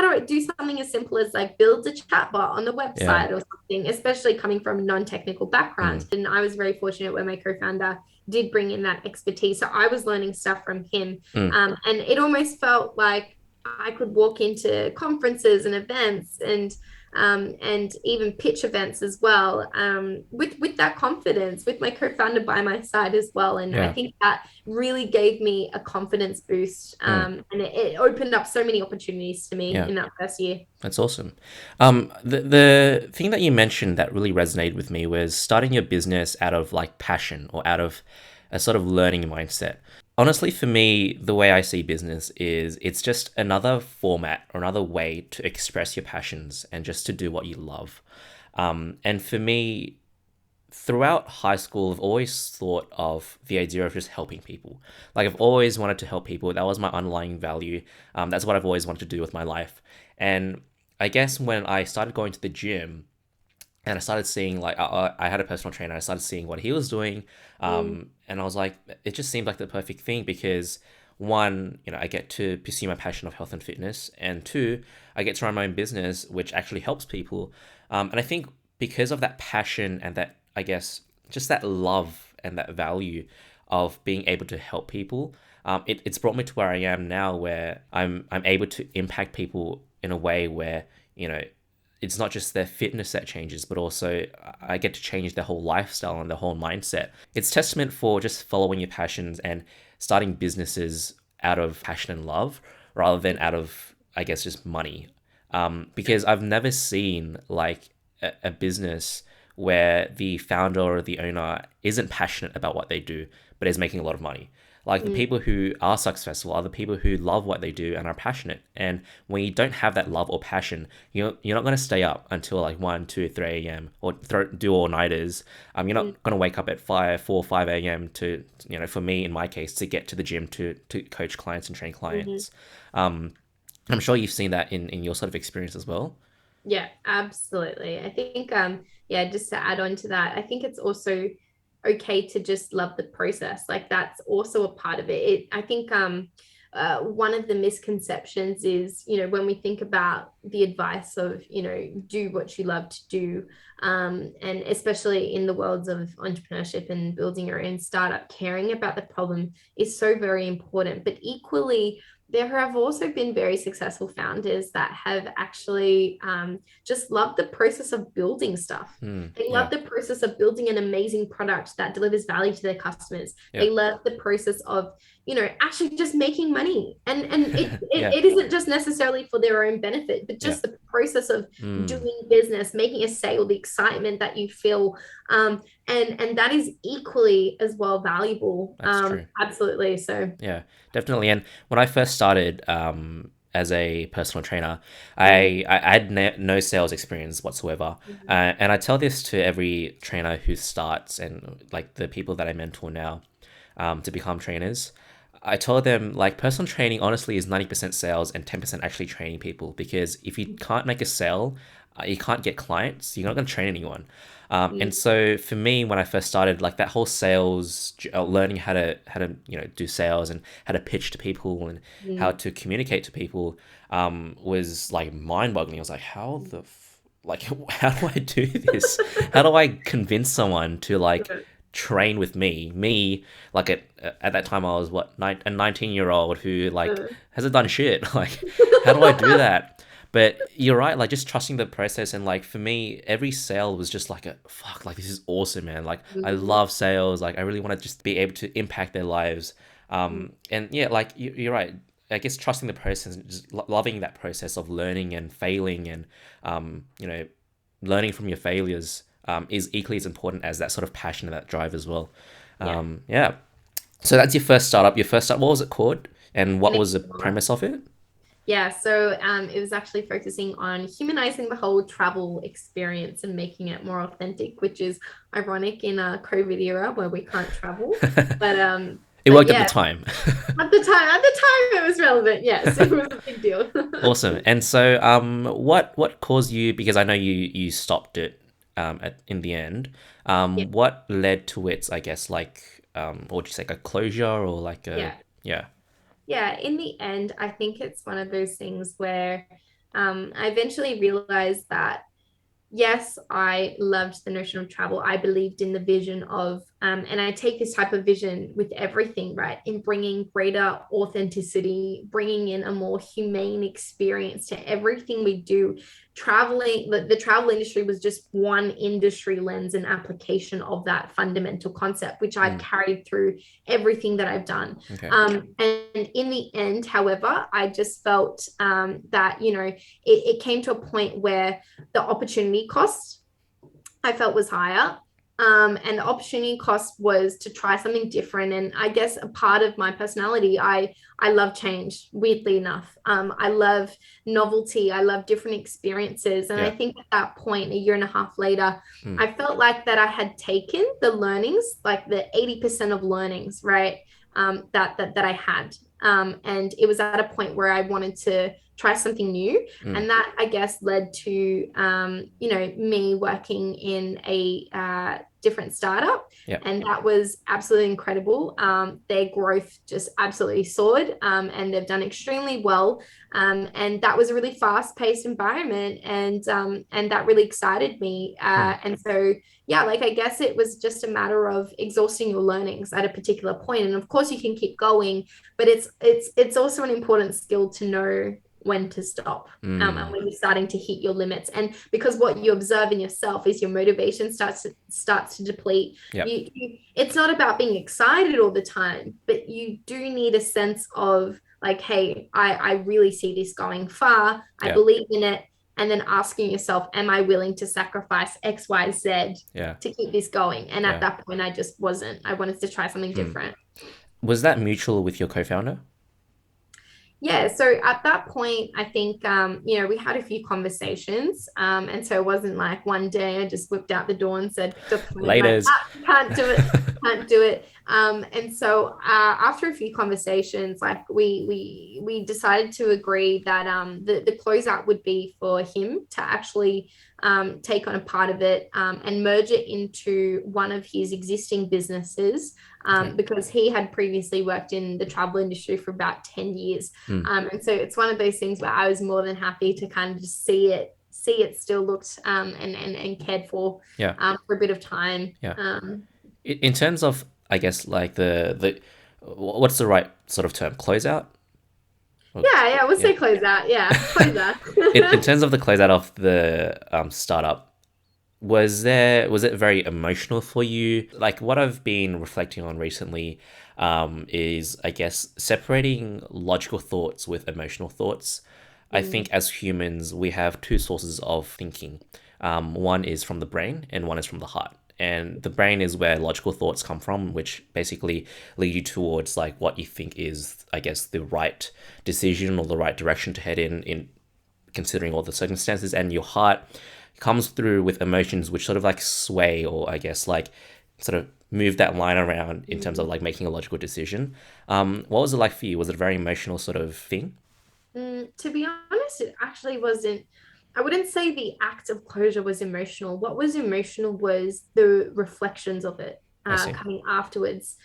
S2: do I do something as simple as like build a chatbot on the
S1: Yeah.
S2: website or something, especially coming from a non-technical background.
S1: Mm.
S2: And I was very fortunate where my co-founder did bring in that expertise. So I was learning stuff from him.
S1: Mm.
S2: And it almost felt like I could walk into conferences and events and even pitch events as well, with that confidence, with my co-founder by my side as well. And I
S1: Yeah.
S2: think that really gave me a confidence boost,
S1: Mm.
S2: and it opened up so many opportunities to me
S1: Yeah.
S2: in that first year.
S1: That's awesome. The thing that you mentioned that really resonated with me was starting your business out of like passion or out of a sort of learning mindset. Honestly, for me, the way I see business is it's just another format or another way to express your passions and just to do what you love. And for me, throughout high school, I've always thought of the idea of just helping people. Like I've always wanted to help people. That was my underlying value. That's what I've always wanted to do with my life. And I guess when I started going to the gym and I started seeing like I had a personal trainer, I started seeing what he was doing,
S2: Mm,
S1: and I was like, it just seemed like the perfect thing because one, I get to pursue my passion of health and fitness, and two, I get to run my own business, which actually helps people. And I think because of that passion and that, I guess, just that love and that value of being able to help people, it's brought me to where I am now, where I'm able to impact people in a way where you know it's not just their fitness that changes, but also I get to change their whole lifestyle and their whole mindset. It's testament for just following your passions and starting businesses out of passion and love rather than out of, I guess, just money. Because I've never seen like a business where the founder or the owner isn't passionate about what they do, but is making a lot of money. Like the
S2: mm,
S1: people who are successful are the people who love what they do and are passionate. And when you don't have that love or passion, you're not going to stay up until like 1, 2, 3 a.m. or do all nighters. You're
S2: mm,
S1: not going to wake up at 5, 4, 5 a.m. to, for me, in my case, to get to the gym to coach clients and train
S2: mhm.
S1: clients. Um, I'm sure you've seen that in your sort of experience as well.
S2: Yeah, absolutely. I think yeah, just to add on to that, I think it's also okay to just love the process. Like that's also a part of it. I think one of the misconceptions is, when we think about the advice of, do what you love to do, and especially in the worlds of entrepreneurship and building your own startup, caring about the problem is so very important. But equally, there have also been very successful founders that have actually just loved the process of building stuff. They love
S1: Yeah,
S2: the process of building an amazing product that delivers value to their customers.
S1: yeah,
S2: They love the process of, actually just making money. And
S1: yeah.
S2: it isn't just necessarily for their own benefit, but
S1: Yeah.
S2: just the process of
S1: Mm,
S2: doing business, making a sale, the excitement that you feel. And that is equally as well valuable.
S1: that's true.
S2: Absolutely. So
S1: Yeah, definitely. And when I first started, as a personal trainer,
S2: Mm,
S1: I had no sales experience whatsoever.
S2: mm,
S1: And I tell this to every trainer who starts and like the people that I mentor now to become trainers. I told them like personal training honestly is 90% sales and 10% actually training people, because if you can't make a sale, you can't get clients, you're not going to train anyone. And
S2: mm,
S1: so for me, when I first started, like that whole sales, learning how to do sales and how to pitch to people and how
S2: mm,
S1: to communicate to people, was like mind-boggling. I was like, like how do I do this? How do I convince someone to like train with me like at that time I was a 19-year-old who like
S2: uh,
S1: hasn't done shit. Like how do I do that? But you're right, like just trusting the process. And like for me, every sale was just like a fuck, like this is awesome, man. Like I
S2: mm,
S1: love sales. Like I really want to just be able to impact their lives.
S2: mm.
S1: And yeah, like you're right. I guess trusting the process and just loving that process of learning and failing and you know, learning from your failures is equally as important as that sort of passion and that drive as well.
S2: Yeah.
S1: Yeah. So that's your first startup. Your first start. What was it called? And what was the
S2: Unicorn.
S1: premise of it?
S2: Yeah, so it was actually focusing on humanizing the whole travel experience and making it more authentic, which is ironic in a COVID era where we can't travel. But
S1: It
S2: but
S1: worked at the
S2: yeah,
S1: time.
S2: at the time it was relevant. Yes, it was a big deal.
S1: Awesome. And so, what caused you? Because I know you stopped it in the end.
S2: Yeah,
S1: What led to its, I guess, like, what would you say, like a closure or like a
S2: yeah.
S1: yeah.
S2: Yeah, in the end, I think it's one of those things where I eventually realized that yes, I loved the notion of travel. I believed in the vision of, and I take this type of vision with everything, right? In bringing greater authenticity, bringing in a more humane experience to everything we do. Traveling, the travel industry was just one industry lens and application of that fundamental concept, which I've
S1: Mm,
S2: carried through everything that I've done.
S1: okay.
S2: And in the end, however, I just felt that, it came to a point where the opportunity cost I felt was higher. And the opportunity cost was to try something different. And I guess a part of my personality, I love change, weirdly enough. I love novelty. I love different experiences. And I
S1: Yeah.
S2: think at that point, a year and a half later,
S1: Mm,
S2: I felt like that I had taken the learnings, like the 80% of learnings, right? That I had. And it was at a point where I wanted to try something new.
S1: mm,
S2: And that, I guess, led to me working in a different startup,
S1: yeah.
S2: and that was absolutely incredible. Their growth just absolutely soared, and they've done extremely well. And that was a really fast-paced environment, and that really excited me.
S1: Mm,
S2: And so yeah, like I guess it was just a matter of exhausting your learnings at a particular point. And of course you can keep going, but it's also an important skill to know when to stop, and
S1: mm,
S2: when you're starting to hit your limits. And because what you observe in yourself is your motivation starts to deplete.
S1: yeah.
S2: It's not about being excited all the time, but you do need a sense of like, hey, I really see this going far. I
S1: Yeah.
S2: believe in it. And then asking yourself, am I willing to sacrifice X, Y, Z
S1: Yeah.
S2: to keep this going? And at
S1: Yeah.
S2: that point, I just wasn't. I wanted to try something
S1: Mm.
S2: different.
S1: Was that mutual with your co-founder?
S2: Yeah, so at that point, I think we had a few conversations, and so it wasn't like one day I just whipped out the door and said, picked up the phone and like,
S1: Laters.
S2: can't do it, can't do it. And so after a few conversations, like we decided to agree that the closeout would be for him to actually take on a part of it, and merge it into one of his existing businesses,
S1: Okay.
S2: because he had previously worked in the travel industry for about 10 years.
S1: Mm.
S2: And so it's one of those things where I was more than happy to kind of just see it still looked and cared
S1: Yeah.
S2: for a bit of time.
S1: Yeah. In terms of, I guess, like the what's the right sort of term? Closeout? Or-
S2: Yeah, we'll
S1: Yeah.
S2: say close out. Yeah, close out.
S1: In terms of the closeout of the startup, was it very emotional for you? Like what I've been reflecting on recently, is I guess separating logical thoughts with emotional thoughts. I
S2: Mm,
S1: think as humans we have two sources of thinking. One is from the brain and one is from the heart. and the brain is where logical thoughts come from, which basically lead you towards like what you think is, I guess, the right decision or the right direction to head in considering all the circumstances. And your heart comes through with emotions which sort of like sway, or I guess like sort of move that line around in terms of like making a logical decision. What was it like for you? Was it a very emotional sort of thing?
S2: To be honest, it actually wasn't. I wouldn't say the act of closure was emotional. What was emotional was the reflections of it
S1: I see.
S2: coming afterwards.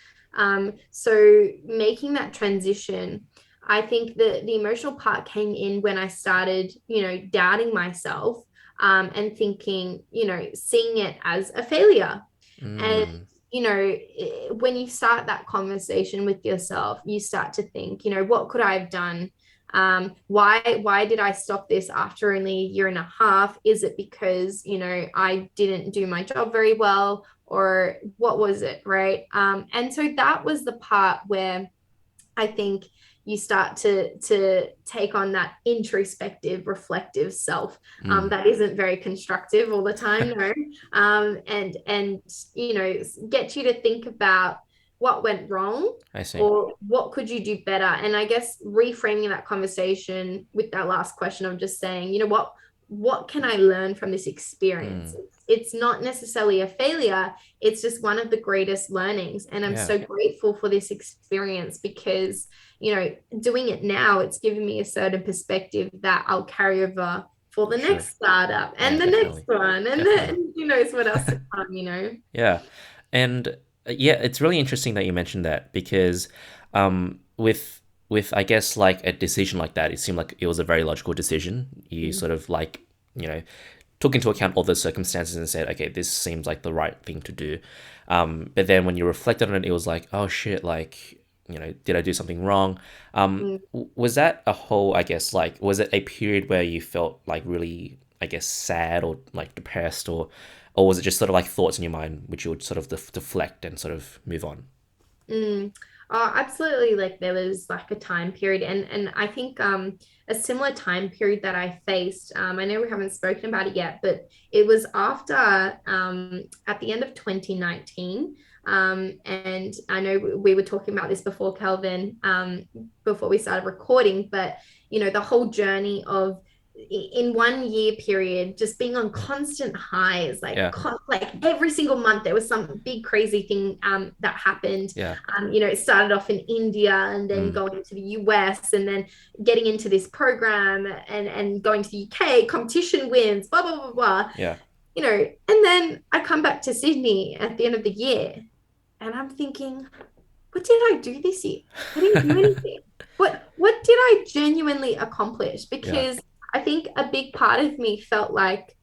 S2: So making that transition, I think the emotional part came in when I started, doubting myself, and thinking, seeing it as a failure. And
S1: Mm,
S2: when you start that conversation with yourself, you start to think, what could I have done? Why did I stop this after only a year and a half? Is it because I didn't do my job very well, or what was it, right? And so that was the part where I think you start to take on that introspective, reflective self,
S1: mm,
S2: that isn't very constructive all the time, no. And get you to think about what went wrong,
S1: I see.
S2: or what could you do better. And I guess reframing that conversation with that last question of just saying, what can I learn from this experience?
S1: Mm,
S2: It's not necessarily a failure, it's just one of the greatest learnings. And I'm
S1: yeah,
S2: so grateful for this experience because, doing it now, it's given me a certain perspective that I'll carry over for the
S1: true.
S2: next startup
S1: Yeah,
S2: and the next
S1: definitely.
S2: one. And
S1: Definitely.
S2: then who knows what else to come.
S1: Yeah. And yeah, it's really interesting that you mentioned that because with I guess like a decision like that, it seemed like it was a very logical decision. You
S2: Mm,
S1: sort of like, you know, took into account all the circumstances and said, okay, this seems like the right thing to do. But then when you reflected on it, it was like, oh shit, like, did I do something wrong?
S2: mm.
S1: Was that a whole, I guess, like, was it a period where you felt like really, I guess, sad or like depressed, or was it just sort of like thoughts in your mind which you would sort of deflect and sort of move on?
S2: Mm. Oh, absolutely. Like there was like a time period, and I think a similar time period that I faced. I know we haven't spoken about it yet, but it was after at the end of 2019. And I know we were talking about this before, Kelvin, before we started recording, but the whole journey of in 1 year period just being on constant highs, like
S1: Yeah,
S2: like every single month there was some big crazy thing that happened.
S1: yeah,
S2: It started off in India and then
S1: mm,
S2: going to the US and then getting into this program and going to the UK, competition wins, blah, blah, blah, blah.
S1: yeah,
S2: And then I come back to Sydney at the end of the year and I'm thinking, what did I do this year? I didn't do anything. What did I genuinely accomplish?
S1: yeah,
S2: Because I think a big part of me felt like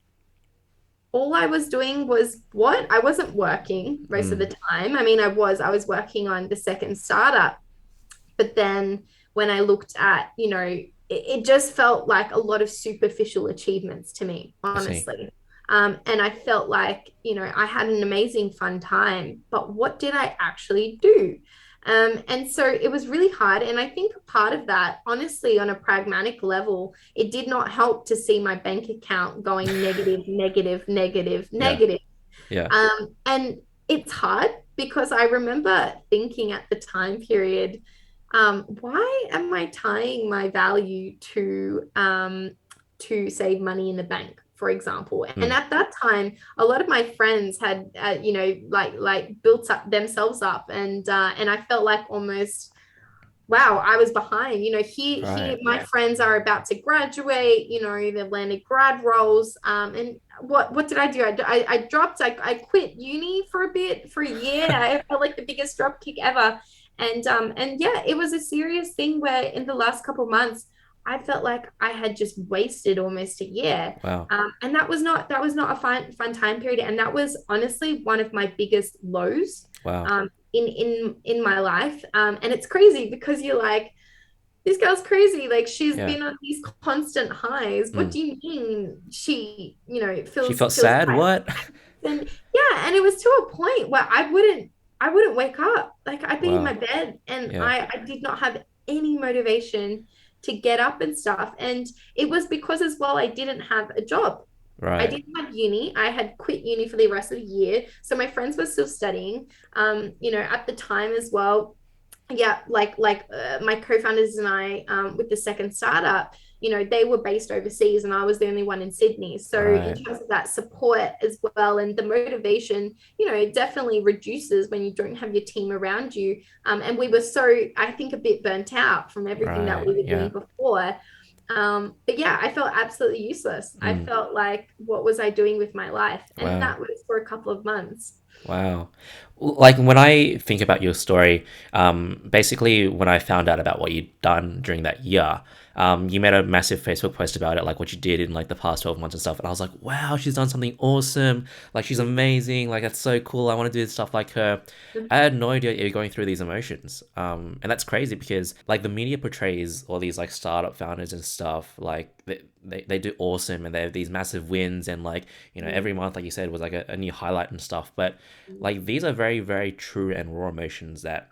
S2: all I was doing was what? I wasn't working most of
S1: mm,
S2: the time. I mean, I was working on the second startup, but then when I looked at, it just felt like a lot of superficial achievements to me,
S1: I see.
S2: honestly. And I felt like, I had an amazing fun time, but what did I actually do? And so it was really hard. And I think part of that, honestly, on a pragmatic level, it did not help to see my bank account going negative, negative, negative,
S1: Yeah,
S2: negative.
S1: yeah,
S2: And it's hard because I remember thinking at the time period, why am I tying my value to save money in the bank, for example? And
S1: mm,
S2: at that time, a lot of my friends had, like built up themselves up, and I felt like almost wow, I was behind. Here
S1: right.
S2: my friends are about to graduate. They've landed grad roles. And what did I do? I dropped. I quit uni for a bit, for a year. I felt like the biggest drop kick ever. And yeah, it was a serious thing where in the last couple of months, I felt like I had just wasted almost a year.
S1: Wow,
S2: And that was not a fun time period. And that was honestly one of my biggest lows.
S1: wow.
S2: In my life. And it's crazy because you're like, this girl's crazy. Like she's
S1: Yeah.
S2: been on these constant highs. What
S1: Mm.
S2: do you mean she,
S1: She
S2: feels
S1: felt
S2: feels
S1: sad.
S2: high?
S1: What?
S2: And yeah, and it was to a point where I wouldn't wake up. Like I'd be in my
S1: Wow.
S2: bed and
S1: Yeah.
S2: I did not have any motivation to get up and stuff. And it was because as well I didn't have a job. I
S1: Right.
S2: didn't have uni. I had quit uni for the rest of the year. So my friends were still studying, at the time as well. Yeah, my co-founders and I, with the second startup, they were based overseas and I was the only one in Sydney. So in
S1: Right.
S2: terms of that support as well and the motivation, it definitely reduces when you don't have your team around you. And we were so, I think, a bit burnt out from everything that
S1: Right.
S2: we were doing
S1: Yeah.
S2: before. But yeah, I felt absolutely useless. I
S1: Mm.
S2: felt like, what was I doing with my life? And
S1: Wow.
S2: that was for a couple of months.
S1: Wow. Like when I think about your story, basically when I found out about what you'd done during that year, you made a massive Facebook post about it, like what you did in like the past 12 months and stuff. And I was like, wow, she's done something awesome. Like she's amazing. Like that's so cool. I want to do stuff like her. I had no idea you're going through these emotions. And that's crazy because like the media portrays all these like startup founders and stuff, like they do awesome and they have these massive wins and like, every month, like you said, was like a new highlight and stuff. But like these are very, very true and raw emotions that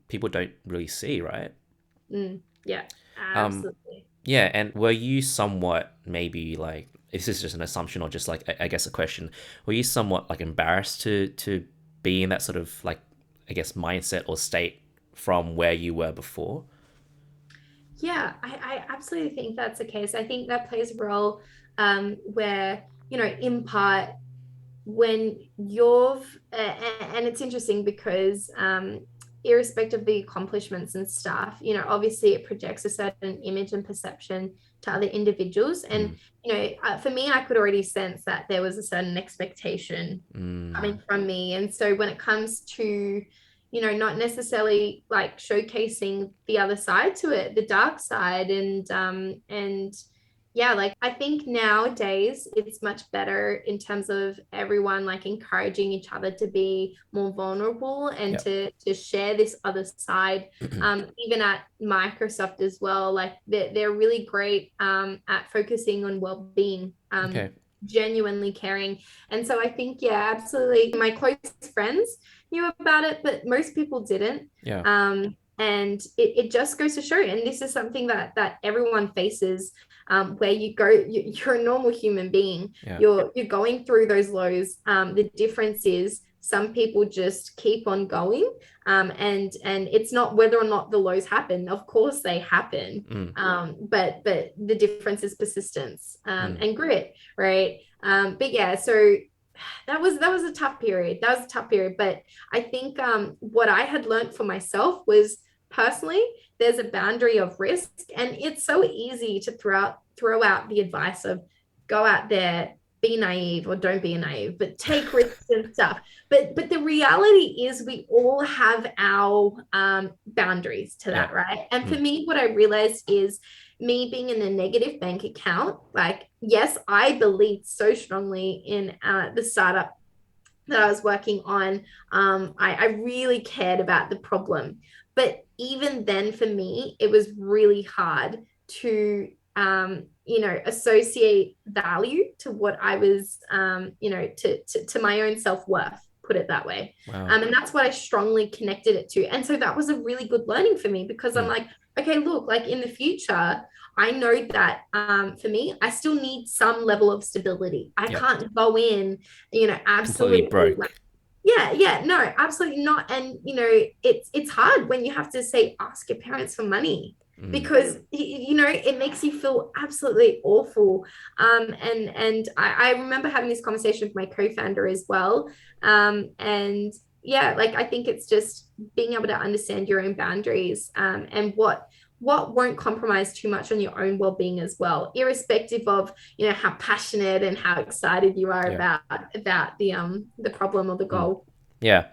S1: people don't really see, right?
S2: Yeah,
S1: Um,
S2: absolutely.
S1: yeah, and were you somewhat maybe like this is just an assumption or just like I guess a question? Were you somewhat like embarrassed to be in that sort of like I guess mindset or state from where you were before?
S2: Yeah, I absolutely think that's the case. I think that plays a role, where, in part, when and it's interesting because, irrespective of the accomplishments and stuff, obviously it projects a certain image and perception to other individuals. And,
S1: Mm,
S2: for me, I could already sense that there was a certain expectation
S1: mm,
S2: coming from me. And so when it comes to, not necessarily like showcasing the other side to it, the dark side, and yeah, like I think nowadays it's much better in terms of everyone like encouraging each other to be more vulnerable and
S1: yeah.
S2: to share this other side. Even at Microsoft as well, like they're really great, at focusing on well-being,
S1: Okay.
S2: genuinely caring. And so I think, yeah, absolutely. My close friends knew about it, but most people didn't.
S1: Yeah.
S2: And it just goes to show, and this is something that everyone faces, where you're a normal human being.
S1: Yeah.
S2: You're going through those lows. The difference is some people just keep on going, and it's not whether or not the lows happen. Of course they happen,
S1: Mm,
S2: but the difference is persistence,
S1: mm,
S2: and grit, right? But yeah, so that was a tough period. That was a tough period. But I think, what I had learned for myself was, personally, there's a boundary of risk, and it's so easy to throw out the advice of go out there, be naive, or don't be naive, but take risks and stuff. But the reality is we all have our, boundaries to
S1: yeah.
S2: that, right? And for
S1: Mm,
S2: me, what I realized is, me being in a negative bank account, like, yes, I believed so strongly in, the startup that I was working on. I really cared about the problem. But even then, for me, it was really hard to, associate value to what I was, to my own self worth, put it that way.
S1: wow.
S2: And that's what I strongly connected it to. And so that was a really good learning for me, because I'm
S1: Mm,
S2: like, okay, look, like in the future, I know that, for me, I still need some level of stability. I
S1: yeah.
S2: can't go in,
S1: Completely
S2: absolutely, like,
S1: broke.
S2: yeah, no, absolutely not. And it's hard when you have to say, ask your parents for money,
S1: Mm,
S2: because it makes you feel absolutely awful. And I remember having this conversation with my co-founder as well. And yeah, like I think it's just being able to understand your own boundaries, and what won't compromise too much on your own well-being as well, irrespective of, how passionate and how excited you are
S1: yeah.
S2: about the problem or the
S1: Mm.
S2: goal.
S1: Yeah.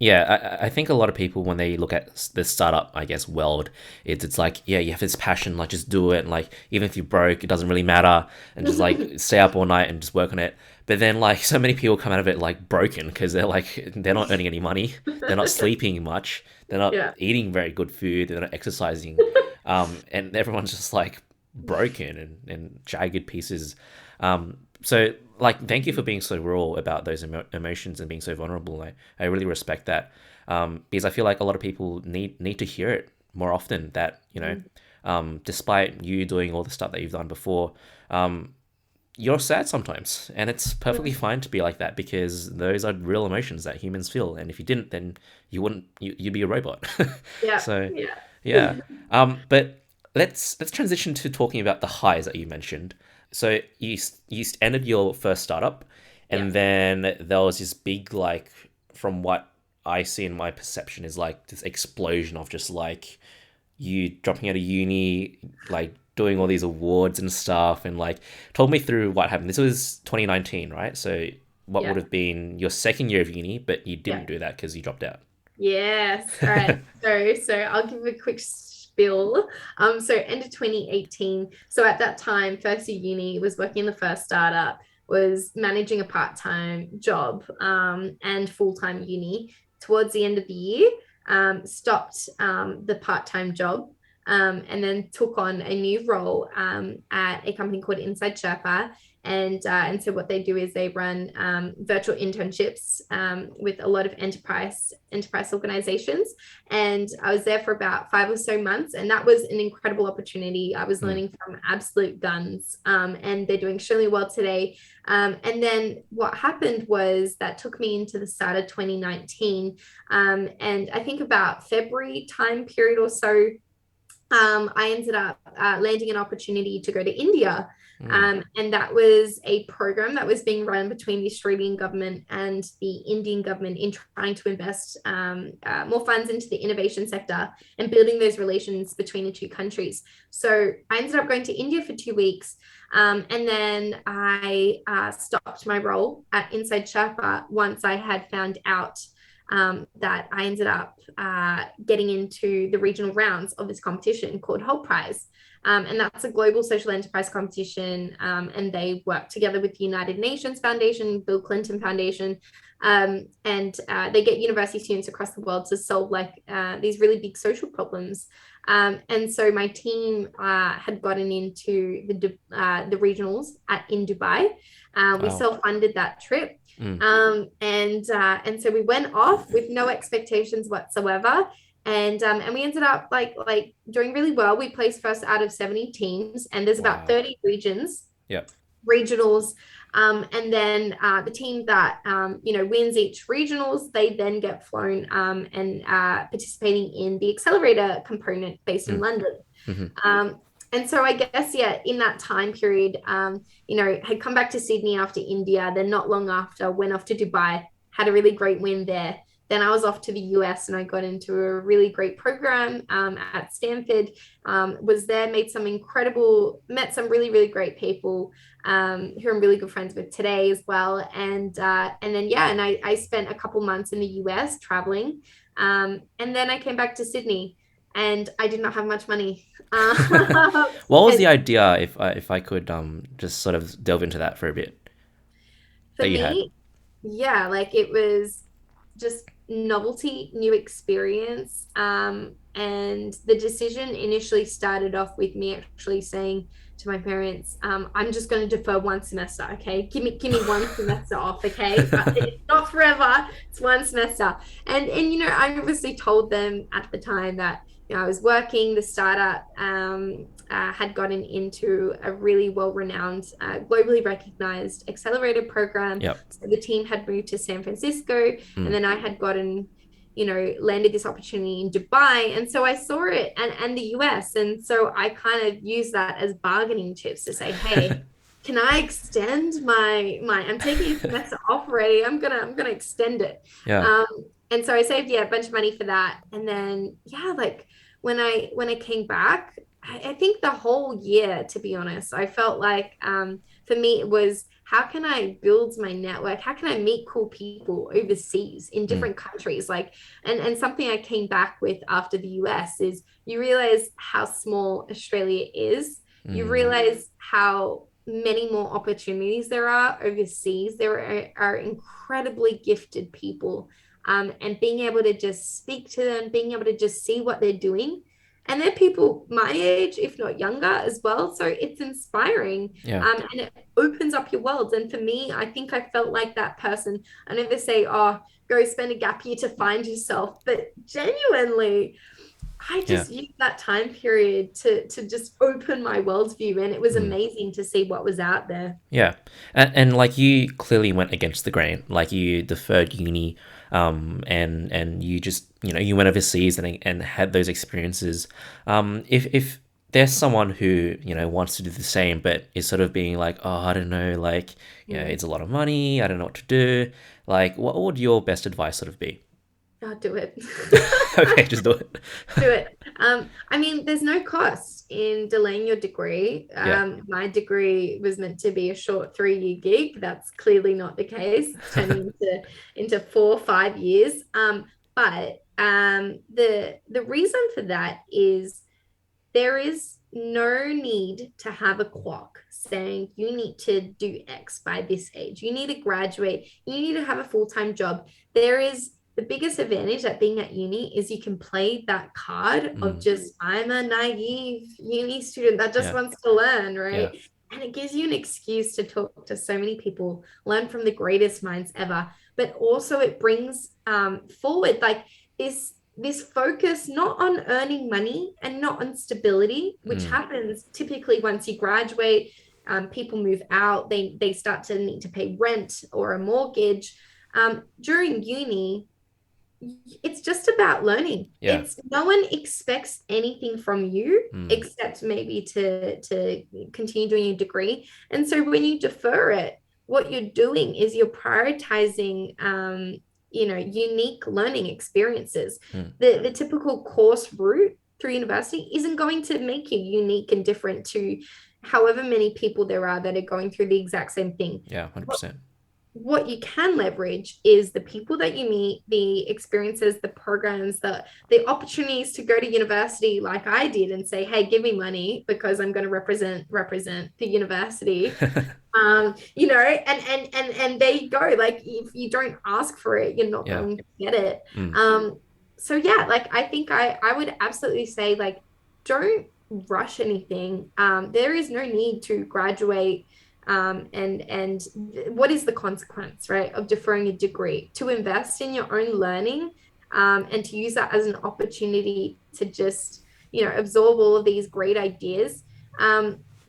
S1: Yeah, I think a lot of people when they look at the startup, I guess, world, it's like, yeah, you have this passion, like just do it, and like even if you're broke, it doesn't really matter, and just like stay up all night and just work on it. But then like so many people come out of it like broken because they're not earning any money, they're not sleeping much, they're not
S2: Yeah.
S1: eating very good food, they're not exercising, and everyone's just like broken and jagged pieces. So like thank you for being so raw about those emotions and being so vulnerable. I really respect that, because I feel like a lot of people need to hear it more often, that despite you doing all the stuff that you've done before, you're sad sometimes, and it's perfectly fine to be like that because those are real emotions that humans feel. And if you didn't, then you wouldn't. You'd be a robot.
S2: Yeah,
S1: So,
S2: yeah,
S1: yeah. But let's transition to talking about the highs that you mentioned. So you ended your first startup,
S2: yeah,
S1: and then there was this big like, from what I see in my perception, is like this explosion of just like you dropping out of uni, like doing all these awards and stuff, and like told me through what happened. This was 2019, right? So what would
S2: yeah,
S1: have been your second year of uni, but you
S2: yeah.
S1: didn't do that because you dropped out.
S2: Yes. All right. So I'll give a quick spiel. So end of 2018. So at that time, first year uni, was working in the first startup, was managing a part-time job, and full-time uni. Towards the end of the year, stopped the part-time job. And then took on a new role at a company called Inside Sherpa, and so what they do is they run virtual internships with a lot of enterprise organizations. And I was there for about 5 or so months, and that was an incredible opportunity. I was
S1: Mm,
S2: learning from absolute guns, and they're doing extremely well today. And then what happened was that took me into the start of 2019, and I think about February time period or so, I ended up landing an opportunity to go to India.
S1: mm,
S2: And that was a program that was being run between the Australian government and the Indian government in trying to invest more funds into the innovation sector and building those relations between the two countries. So I ended up going to India for 2 weeks. And then I stopped my role at Inside Sherpa once I had found out that I ended up getting into the regional rounds of this competition called Hult Prize. And that's a global social enterprise competition. And they work together with the United Nations Foundation, Bill Clinton Foundation. And they get university students across the world to solve like these really big social problems. And so my team had gotten into the regionals in Dubai. We
S1: wow.
S2: self-funded that trip.
S1: Mm,
S2: And so we went off with no expectations whatsoever. And we ended up like doing really well. We placed first out of 70 teams, and there's about
S1: wow.
S2: 30 regions,
S1: Yep.
S2: regionals. And then the team that wins each regionals, they then get flown and participating in the accelerator component based in
S1: Mm,
S2: London.
S1: mhm.
S2: And so I guess, yeah, in that time period, had come back to Sydney after India. Then not long after, went off to Dubai, had a really great win there. Then I was off to the US and I got into a really great program at Stanford. Was there, met some really, really great people who I'm really good friends with today as well. And then, yeah, and I spent a couple months in the US traveling. And then I came back to Sydney and I did not have much money.
S1: What was
S2: And
S1: the idea, if I could just sort of delve into that for a bit,
S2: for
S1: that you had?
S2: me, yeah, like it was just novelty, new experience. And the decision initially started off with me actually saying to my parents, I'm just going to defer 1 semester. Okay. Give me 1 semester off. Okay. It's not forever. It's 1 semester. And I obviously told them at the time that, I was working, the startup had gotten into a really well-renowned, globally recognized accelerator program.
S1: Yep.
S2: So the team had moved to San Francisco, and
S1: Mm.
S2: then I had gotten, landed this opportunity in Dubai. And so I saw it and the US. And so I kind of used that as bargaining chips to say, hey, can I extend my I'm taking a semester off already. I'm gonna extend it.
S1: Yeah.
S2: Um, and so I saved, yeah, a bunch of money for that. And then, yeah, like when I came back, I think the whole year, to be honest, I felt like for me it was, how can I build my network? How can I meet cool people overseas in
S1: Mm,
S2: different countries? Like, and something I came back with after the US is you realize how small Australia is. You
S1: mm,
S2: realize how many more opportunities there are overseas. There are incredibly gifted people, and being able to just speak to them, being able to just see what they're doing. And they're people my age, if not younger as well. So it's inspiring,
S1: yeah.
S2: and it opens up your world. And for me, I think I felt like that person. I never say, oh, go spend a gap year to find yourself, but genuinely, I
S1: Yeah.
S2: just used that time period to just open my worldview, and it was
S1: Mm.
S2: amazing to see what was out there.
S1: Yeah, and like you clearly went against the grain. Like you deferred uni, and you just you went overseas and had those experiences. If there's someone who wants to do the same, but is sort of being like, oh, I don't know, like
S2: Mm.
S1: it's a lot of money. I don't know what to do. Like, what would your best advice sort of be?
S2: I'll do it.
S1: Okay, just do it.
S2: Do it. I mean, there's no cost in delaying your degree.
S1: Yeah.
S2: My degree was meant to be a short 3-year gig. That's clearly not the case. It's turning into 4 or 5 years. But the reason for that is there is no need to have a clock saying you need to do X by this age. You need to graduate. You need to have a full-time job. There is the biggest advantage at being at uni is you can play that card of
S1: Mm.
S2: just, I'm a naive uni student that just
S1: Yeah.
S2: wants to learn,
S1: Yeah.
S2: right? And it gives you an excuse to talk to so many people, learn from the greatest minds ever. But also it brings forward like this focus not on earning money and not on stability, which
S1: Mm.
S2: happens typically once you graduate. People move out, they start to need to pay rent or a mortgage. During uni, it's just about learning.
S1: Yeah.
S2: It's no one expects anything from you
S1: Mm.
S2: except maybe to continue doing your degree. And so when you defer it, what you're doing is you're prioritizing unique learning experiences.
S1: Mm.
S2: The typical course route through university isn't going to make you unique and different to however many people there are that are going through the exact same thing.
S1: Yeah. 100%.
S2: What you can leverage is the people that you meet, the experiences, the programs, the opportunities to go to university like I did and say, hey, give me money because I'm going to represent the university. And there you go. Like if you don't ask for it, you're not
S1: Yeah.
S2: going to get it.
S1: Mm.
S2: So yeah, like I think I would absolutely say like don't rush anything. There is no need to graduate. And what is the consequence, right, of deferring a degree? To invest in your own learning, and to use that as an opportunity to just absorb all of these great ideas.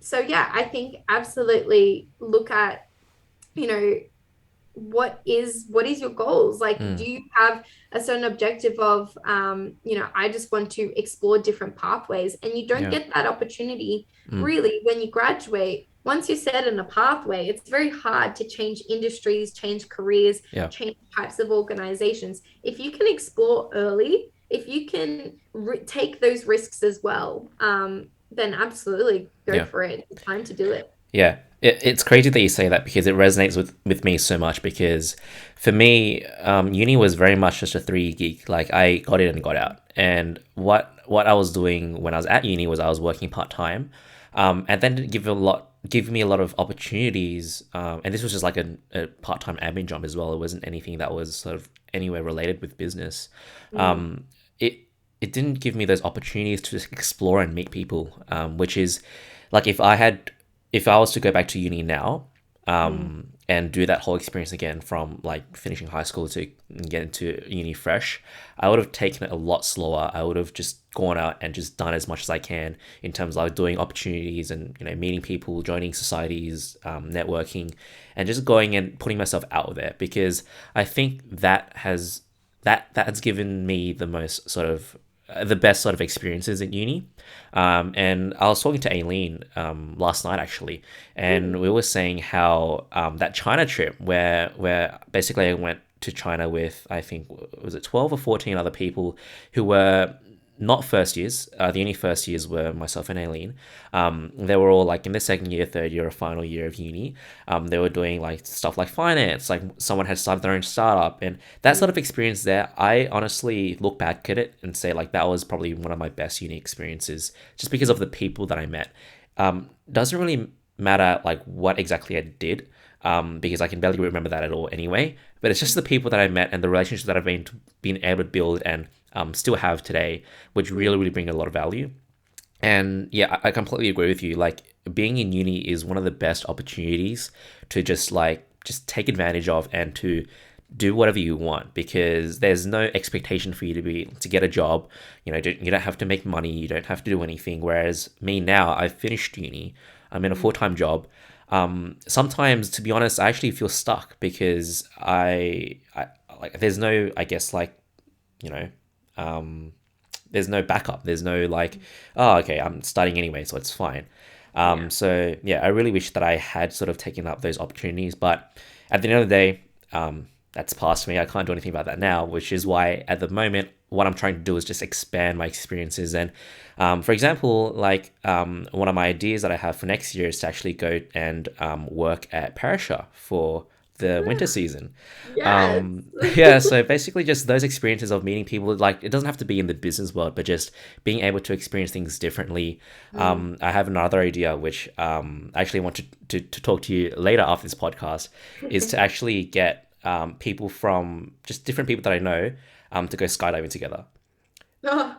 S2: So yeah, I think absolutely look at you know what is your goals, like
S1: Mm.
S2: do you have a certain objective of I just want to explore different pathways, and you don't
S1: Yeah.
S2: get that opportunity
S1: Mm.
S2: really when you graduate. Once you're set in a pathway, it's very hard to change industries, change careers,
S1: Yeah.
S2: change types of organizations. If you can explore early, if you can take those risks as well, then absolutely go
S1: Yeah.
S2: for it. It's time to do it.
S1: Yeah, it's crazy that you say that because it resonates with me so much. Because for me, uni was very much just a 3-year gig. Like I got in and got out, and what I was doing when I was at uni was I was working part time, and then it give me a lot of opportunities. And this was just like a part time admin job as well. It wasn't anything that was sort of anywhere related with business.
S2: Mm,
S1: It it didn't give me those opportunities to just explore and meet people, which is like if I was to go back to uni now,
S2: mm,
S1: and do that whole experience again from like finishing high school to get into uni fresh, I would have taken it a lot slower. I would have just gone out and just done as much as I can in terms of like doing opportunities and meeting people, joining societies, networking, and just going and putting myself out there because I think that's given me the most sort of the best sort of experiences in uni. And I was talking to Aileen last night actually, and
S2: mm,
S1: we were saying how that China trip where basically I went to China with I think was it 12 or 14 other people who were not first years. The only first years were myself and Aileen. They were all like in the second year, third year, or final year of uni. They were doing like stuff like finance, like someone had started their own startup, and that sort
S2: mm.
S1: of experience there. I honestly look back at it and say like that was probably one of my best uni experiences, just because of the people that I met. Doesn't really matter like what exactly I did. Because I can barely remember that at all anyway. But it's just the people that I met and the relationships that I've been able to build and still have today, which really, really bring a lot of value. And yeah, I completely agree with you. Like being in uni is one of the best opportunities to just take advantage of and to do whatever you want because there's no expectation for you to get a job. You don't have to make money. You don't have to do anything. Whereas me now, I've finished uni. I'm in a full time job. Sometimes, to be honest, I actually feel stuck because I like there's no, I guess, like, you know, um, there's no backup. There's no like, oh, okay, I'm studying anyway, so it's fine.
S2: Yeah.
S1: So yeah, I really wish that I had sort of taken up those opportunities, but at the end of the day, that's past me. I can't do anything about that now, which is why at the moment, what I'm trying to do is just expand my experiences. And for example, like one of my ideas that I have for next year is to actually go and work at Perisher for the winter season.
S2: Yes.
S1: Yeah, so basically just those experiences of meeting people, like it doesn't have to be in the business world, but just being able to experience things differently.
S2: Mm.
S1: I have another idea which I actually want to talk to you later after this podcast, is to actually get people from just different people that I know to go skydiving together.
S2: Oh,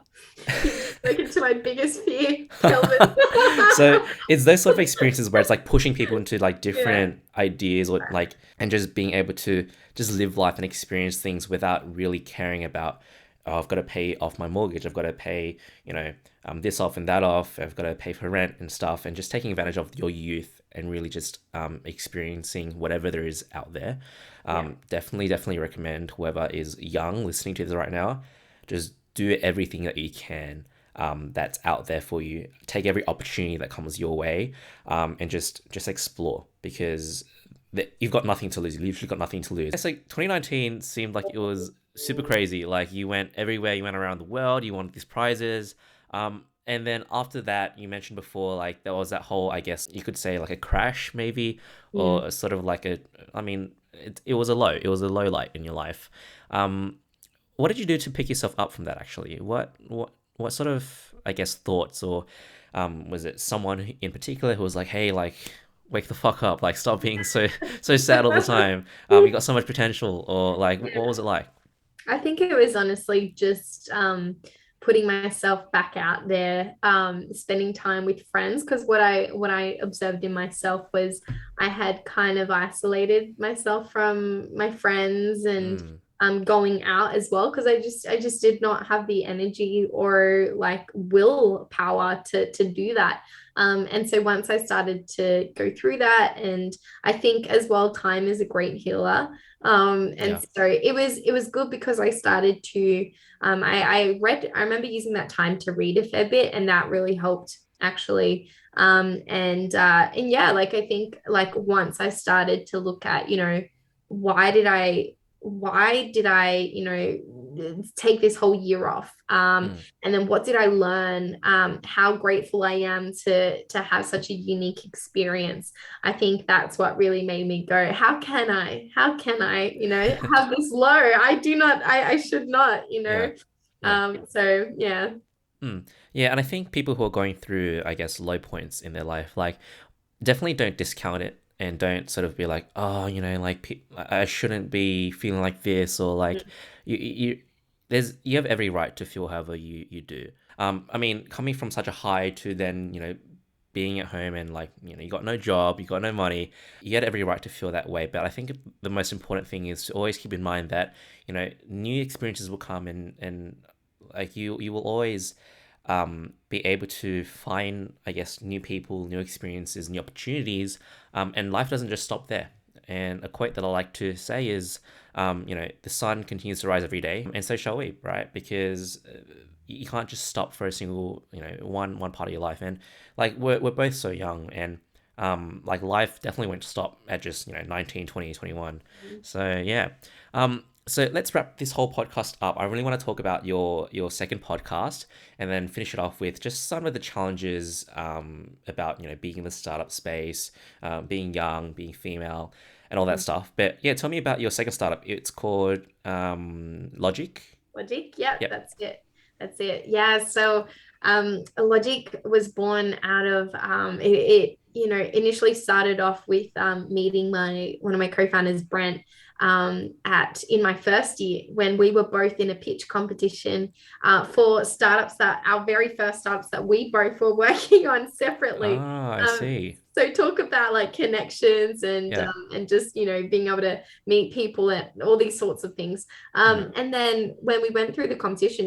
S2: you've just spoken to my biggest fear, Kelvin.
S1: So it's those sort of experiences where it's like pushing people into like
S2: Yeah.
S1: different ideas or like and just being able to just live life and experience things without really caring about, oh, I've got to pay off my mortgage, I've got to pay, this off and that off, I've got to pay for rent and stuff, and just taking advantage of your youth and really just experiencing whatever there is out there.
S2: Yeah.
S1: Definitely recommend whoever is young listening to this right now, just do everything that you can, that's out there for you. Take every opportunity that comes your way, and just explore because you've got nothing to lose. You've literally got nothing to lose. It's like 2019 seemed like it was super crazy. Like you went everywhere. You went around the world. You won these prizes. And then after that, you mentioned before, like there was that whole, I guess you could say like a crash maybe,
S2: Mm.
S1: or sort of like a, I mean, it was a low. It was a low light in your life. Um, what did you do to pick yourself up from that actually? What sort of, I guess, thoughts, or was it someone in particular who was like, hey, like wake the fuck up, like stop being so sad all the time, you got so much potential, or like what was it like?
S2: I think it was honestly just putting myself back out there, spending time with friends. Because what I observed in myself was I had kind of isolated myself from my friends and
S1: Mm,
S2: going out as well. Because I just did not have the energy or like willpower to do that. And so once I started to go through that, and I think as well, time is a great healer. And
S1: yeah.
S2: so it was good because I started to I remember using that time to read a fair bit, and that really helped actually. And yeah, like I think like once I started to look at, why did I take this whole year off,
S1: Mm,
S2: and then what did I learn, how grateful I am to have such a unique experience. I think that's what really made me go, how can I have this low? I do not, I should not,
S1: yeah. Yeah.
S2: so yeah.
S1: Mm. Yeah, and I think people who are going through, I guess, low points in their life, like definitely don't discount it and don't sort of be like, oh, like I shouldn't be feeling like this, or like you you have every right to feel however you do. I mean, coming from such a high to then, being at home and like, you got no job, you got no money, you had every right to feel that way. But I think the most important thing is to always keep in mind that, new experiences will come, and like you will always be able to find, I guess, new people, new experiences, new opportunities, and life doesn't just stop there. And a quote that I like to say is, the sun continues to rise every day, and so shall we, right? Because you can't just stop for a single, one part of your life. And like we're both so young, and like life definitely won't stop at just 19, 20, 21. So yeah. So let's wrap this whole podcast up. I really want to talk about your second podcast, and then finish it off with just some of the challenges, about being in the startup space, being young, being female, and all that stuff. But yeah, tell me about your second startup. It's called Logic.
S2: Logic, yeah,
S1: Yep.
S2: that's it. That's it. Yeah. So Logic was born out of initially started off with meeting my one of my co-founders, Brent, at in my first year when we were both in a pitch competition for startups, that our very first startups that we both were working on separately.
S1: Ah, I
S2: Um,
S1: see.
S2: So talk about like connections
S1: Yeah.
S2: and just being able to meet people and all these sorts of things.
S1: Mm,
S2: And then when we went through the competition,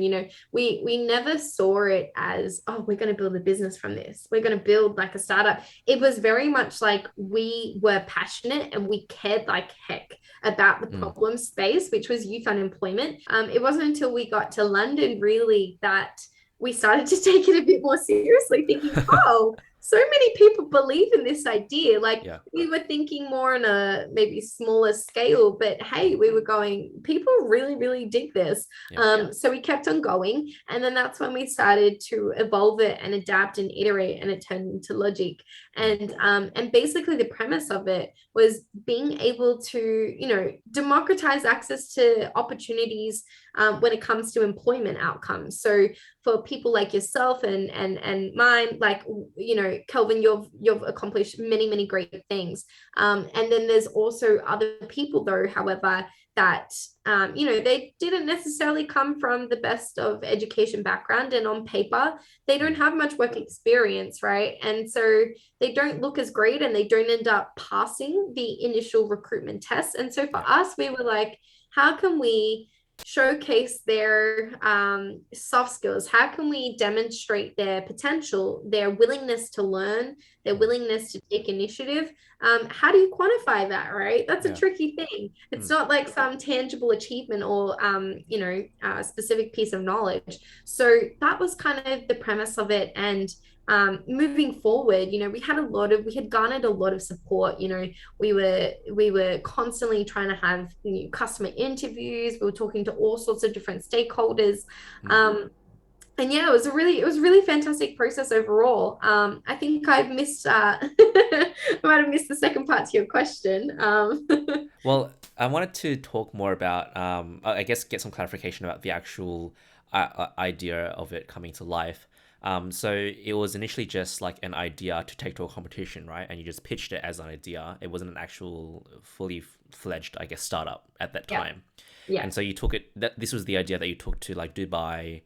S2: we never saw it as, oh, we're going to build a business from this. We're going to build like a startup. It was very much like we were passionate and we cared like heck about the
S1: mm,
S2: problem space, which was youth unemployment. It wasn't until we got to London really that we started to take it a bit more seriously, thinking, oh, so many people believe in this idea. Like
S1: yeah.
S2: we were thinking more on a maybe smaller scale, but hey, we were going, people really, really dig this.
S1: Yeah.
S2: So we kept on going. And then that's when we started to evolve it and adapt and iterate, and it turned into Logic.
S1: Mm,
S2: And basically the premise of it was being able to, democratize access to opportunities when it comes to employment outcomes. So for people like yourself and mine, like Kelvin, you've accomplished many great things. And then there's also other people though, however, that they didn't necessarily come from the best of education background, and on paper they don't
S1: mm,
S2: have much work experience, right? And so they don't look as great and they don't end up passing the initial recruitment tests. And so for
S1: yeah.
S2: us, we were like, how can we showcase their soft skills? How can we demonstrate their potential, their willingness to learn, their
S1: Mm,
S2: willingness to take initiative? How do you quantify that, right? That's a
S1: yeah.
S2: tricky thing. It's
S1: Mm,
S2: not like some tangible achievement or, a specific piece of knowledge. So that was kind of the premise of it. And moving forward, we had garnered a lot of support. We were constantly trying to have customer interviews. We were talking to all sorts of different stakeholders.
S1: mm.
S2: And yeah, it was a really fantastic process overall. I think I've missed I might have missed the second part to your question.
S1: Well, I wanted to talk more about, I guess, get some clarification about the actual idea of it coming to life. So it was initially just like an idea to take to a competition, right? And you just pitched it as an idea. It wasn't an actual fully fledged, I guess, startup at that
S2: Yeah,
S1: time.
S2: yeah,
S1: And so you took it. This was the idea that you took to like Dubai,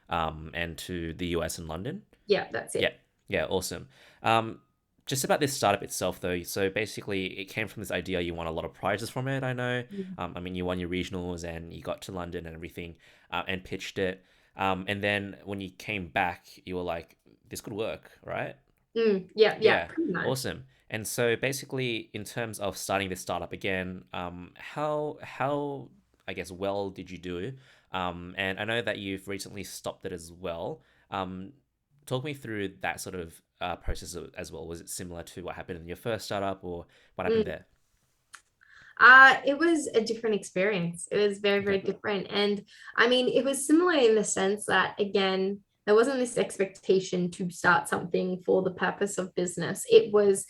S1: and to the US and London.
S2: yeah, that's
S1: Yeah,
S2: it.
S1: yeah, awesome. Um, just about this startup itself, though. So basically, it came from this idea. You won a lot of prizes from it. I know. I mean, you won your regionals and you got to London and everything, and pitched it. And then when you came back, you were like, "This could work, right?"
S2: Yeah, yeah,
S1: Yeah,
S2: pretty much.
S1: awesome. And so basically, in terms of starting this startup again, how I guess well did you do? And I know that you've recently stopped it as well. Um, talk me through that sort of process as well. Was it similar to what happened in your first startup, or what happened
S2: Mm.
S1: there?
S2: It was a different experience. It was very, very
S1: Okay.
S2: different. And I mean, it was similar in the sense that, again, there wasn't this expectation to start something for the purpose of business. It was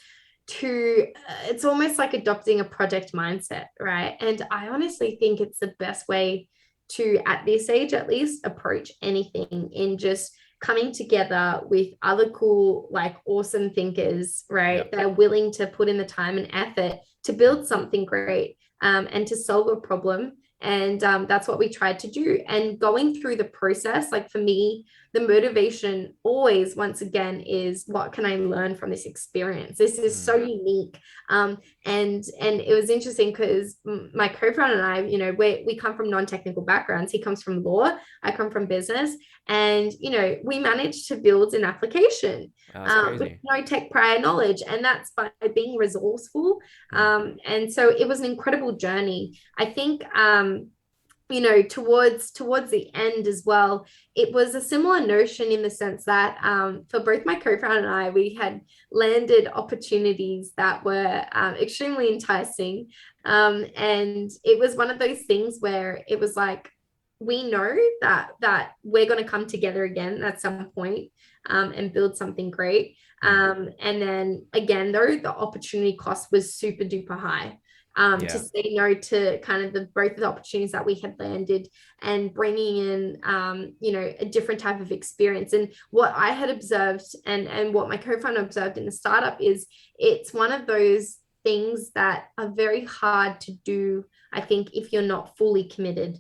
S2: it's almost like adopting a project mindset, right? And I honestly think it's the best way to, at this age at least, approach anything, in just coming together with other cool, like awesome thinkers,
S1: Yeah.
S2: right? That are willing to put in the time and effort to
S1: Mm,
S2: build something great, and to solve a problem. And that's what we tried to do. And going through the process, like for me, the motivation always, once again, is what can I learn from this experience? This is so
S1: mm,
S2: unique. And it was interesting because my co-founder and I, we come from non-technical backgrounds. He comes from law, I come from business, and we managed to build an application
S1: that's
S2: with
S1: crazy.
S2: no tech prior knowledge, and that's by being resourceful.
S1: Mm,
S2: And so it was an incredible journey. I think towards the end as well, it was a similar notion in the sense that, for both my co-founder and I, we had landed opportunities that were extremely enticing. And it was one of those things where it was like, we know that we're going to come together again at some point, and build something great.
S1: mm,
S2: And then again, though, the opportunity cost was super duper high, to
S1: yeah.
S2: say no to kind of the both of the opportunities that we had landed, and bringing in a different type of experience. And what I had observed, and what my co-founder observed in the startup, is it's one of those things that are very hard to do, I think, if you're not fully committed.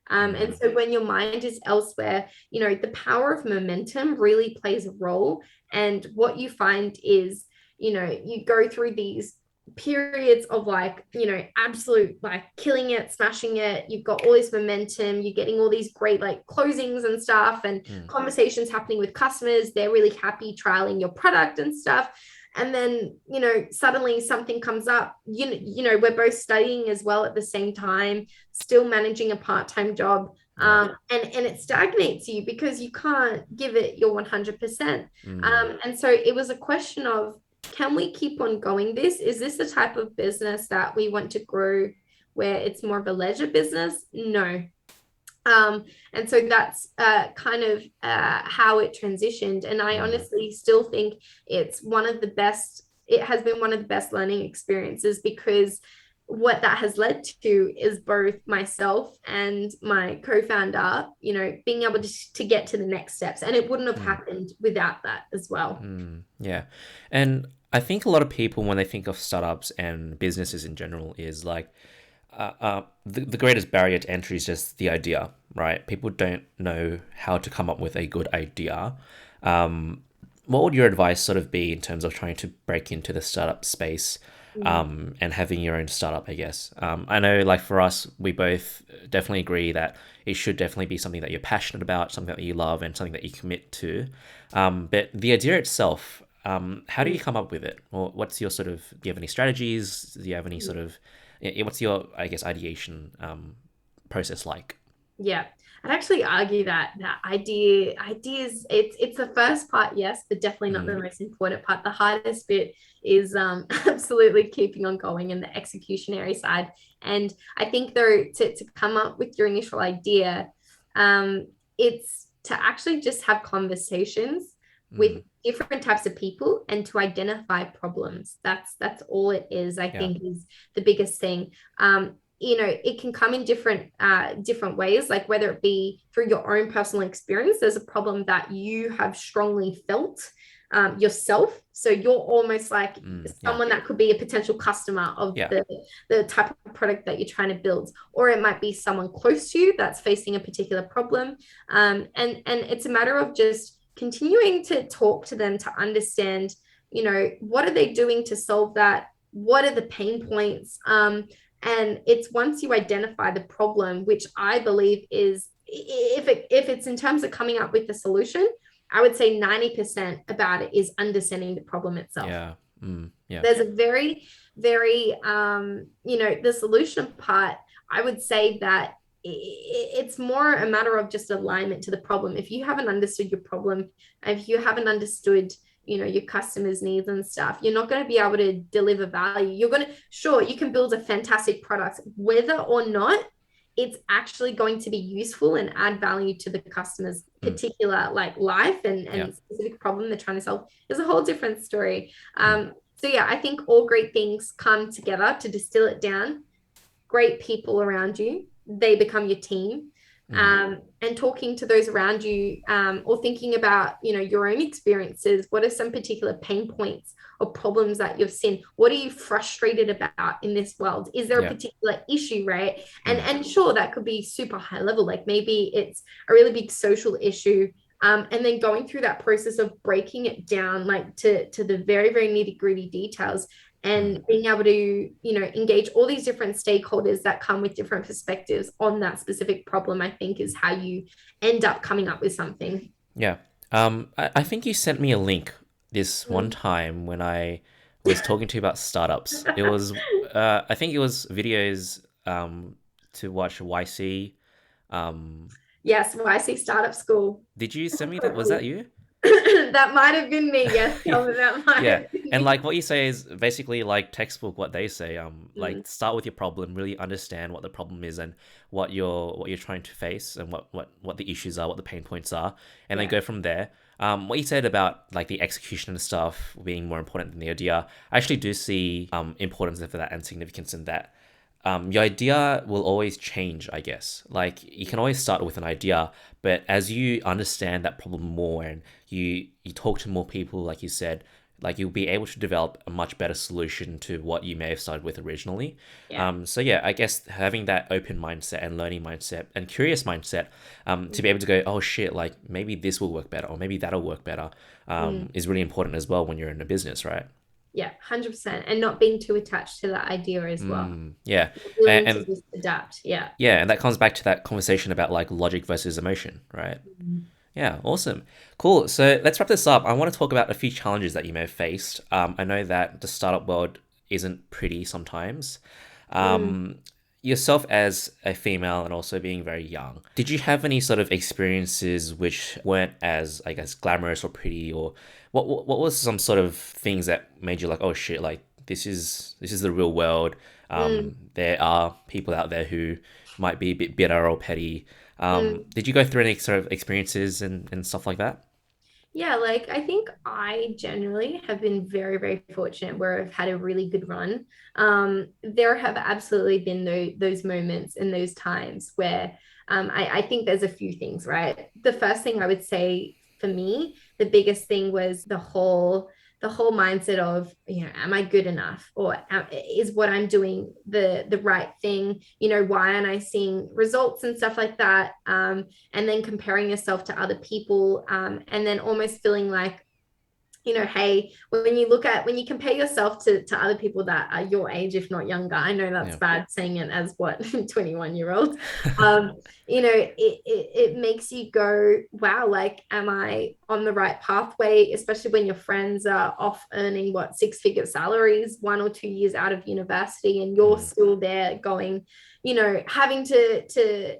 S2: And
S1: Mm,
S2: so when your mind is elsewhere, the power of momentum really plays a role. And what you find is, you go through these periods of like, absolute like killing it, smashing it. You've got all this momentum, you're getting all these great like closings and stuff, and
S1: Mm,
S2: conversations happening with customers. They're really happy trialing your product and stuff. And then, suddenly something comes up. We're both studying as well at the same time, still managing a part-time job.
S1: yeah.
S2: And it stagnates you because you can't give it your 100%.
S1: Mm,
S2: And so it was a question of, can we keep on going this? Is this the type of business that we want to grow where it's more of a leisure business? No. And so that's kind of how it transitioned. And I
S1: mm,
S2: honestly still think it has been one of the best learning experiences, because what that has led to is both myself and my co-founder, being able to get to the next steps. And it wouldn't have
S1: mm,
S2: happened without that as well.
S1: yeah. And I think a lot of people, when they think of startups and businesses in general, is like the greatest barrier to entry is just the idea, right? People don't know how to come up with a good idea. Um, what would your advice sort of be in terms of trying to break into the startup space,
S2: Mm.
S1: and having your own startup, I guess? I know, like for us, we both definitely agree that it should definitely be something that you're passionate about, something that you love, and something that you commit to. But the idea itself, how do you come up with it? Or what's your sort of, do you have any strategies? Do you have any sort of, what's your, I guess, ideation process like?
S2: Yeah, I'd actually argue that ideas, it's the first part, yes, but definitely not the
S1: Mm,
S2: most important part. The hardest bit is absolutely keeping on going and the executionary side. And I think though, to come up with your initial idea, it's to actually just have conversations with
S1: mm,
S2: different types of people and to identify problems. That's all it is, I
S1: yeah.
S2: think, is the biggest thing. It can come in different ways, like whether it be through your own personal experience. There's a problem that you have strongly felt yourself, so you're almost like
S1: Yeah.
S2: someone that could be a potential customer of
S1: Yeah.
S2: the type of product that you're trying to build. Or it might be someone close to you that's facing a particular problem, and it's a matter of just continuing to talk to them to understand, what are they doing to solve that, what are the pain points. And it's once you identify the problem, which I believe is, if it's in terms of coming up with the solution, I would say 90% about it is understanding the problem itself.
S1: Yeah. Yeah.
S2: There's a very, very, the solution part, I would say that it's more a matter of just alignment to the problem. If you haven't understood your problem, if you haven't understood, your customers' needs and stuff, you're not going to be able to deliver value. You're going to, sure, you can build a fantastic product, whether or not it's actually going to be useful and add value to the customer's
S1: Mm,
S2: particular like life
S1: yeah.
S2: and specific problem they're trying to solve, is a whole different story.
S1: Mm,
S2: So yeah, I think all great things come together. To distill it down, great people around you, they become your team.
S1: mm,
S2: And talking to those around you, or thinking about, your own experiences. What are some particular pain points or problems that you've seen? What are you frustrated about in this world? Is there a
S1: yeah.
S2: particular issue, right? and
S1: Mm,
S2: and sure, that could be super high level, like maybe it's a really big social issue. And then going through that process of breaking it down, like to the very, very nitty gritty details,
S1: mm,
S2: and being able to, engage all these different stakeholders that come with different perspectives on that specific problem, I think is how you end up coming up with something.
S1: yeah. I think you sent me a link this one
S2: Mm.
S1: time when I was talking to you about startups. It was, I think it was videos to watch YC. Um,
S2: Yes, YC Startup School.
S1: did you send me that? Was that you?
S2: That might have been me. Yes, Kelvin, that might
S1: Yeah.
S2: have been
S1: And
S2: me.
S1: like what you say is basically like textbook what they say.
S2: Mm,
S1: Like start with your problem, really understand what the problem is and what you're trying to face and what the issues are, what the pain points are, and then
S2: yeah.
S1: go from there. What you said about like the execution and stuff being more important than the idea, I actually do see importance for that and significance in that. Your idea will always change, I guess. Like you can always start with an idea, but as you understand that problem more and you talk to more people, like you said, like you'll be able to develop a much better solution to what you may have started with originally.
S2: Yeah.
S1: So yeah, I guess having that open mindset and learning mindset and curious mindset, to be able to go, oh shit, like maybe this will work better or maybe that'll work better,
S2: Mm.
S1: is really important as well when you're in a business, right?
S2: Yeah, 100%. And not being too attached to that idea as well.
S1: Yeah.
S2: Willing to
S1: And
S2: just adapt. Yeah.
S1: yeah, and that comes back to that conversation about like logic versus emotion, right?
S2: Mhm.
S1: Yeah, awesome. Cool. So let's wrap this up. I want to talk about a few challenges that you may have faced. I know that the startup world isn't pretty sometimes.
S2: Mm.
S1: Um, Yourself as a female and also being very young, did you have any sort of experiences which weren't as, I guess, glamorous or pretty, or what was some sort of things that made you like, oh shit, like this is the real world.
S2: Mm.
S1: There are people out there who might be a bit bitter or petty.
S2: Mm.
S1: Did you go through any sort of experiences and stuff like that?
S2: Yeah, like I think I generally have been very, very fortunate where I've had a really good run. There have absolutely been those moments and those times where I think there's a few things, right? The first thing I would say for me, the biggest thing was the whole mindset of, am I good enough, or is what I'm doing the right thing? Why aren't I seeing results and stuff like that? And then comparing yourself to other people, and then almost feeling like, hey, when you compare yourself to other people that are your age, if not younger, I know that's
S1: Yeah.
S2: bad saying it as what 21-year-olds, um, it makes you go, wow, like, am I on the right pathway? Especially when your friends are off earning what, six-figure salaries 1 or 2 years out of university, and you're
S1: Mm,
S2: still there going, having to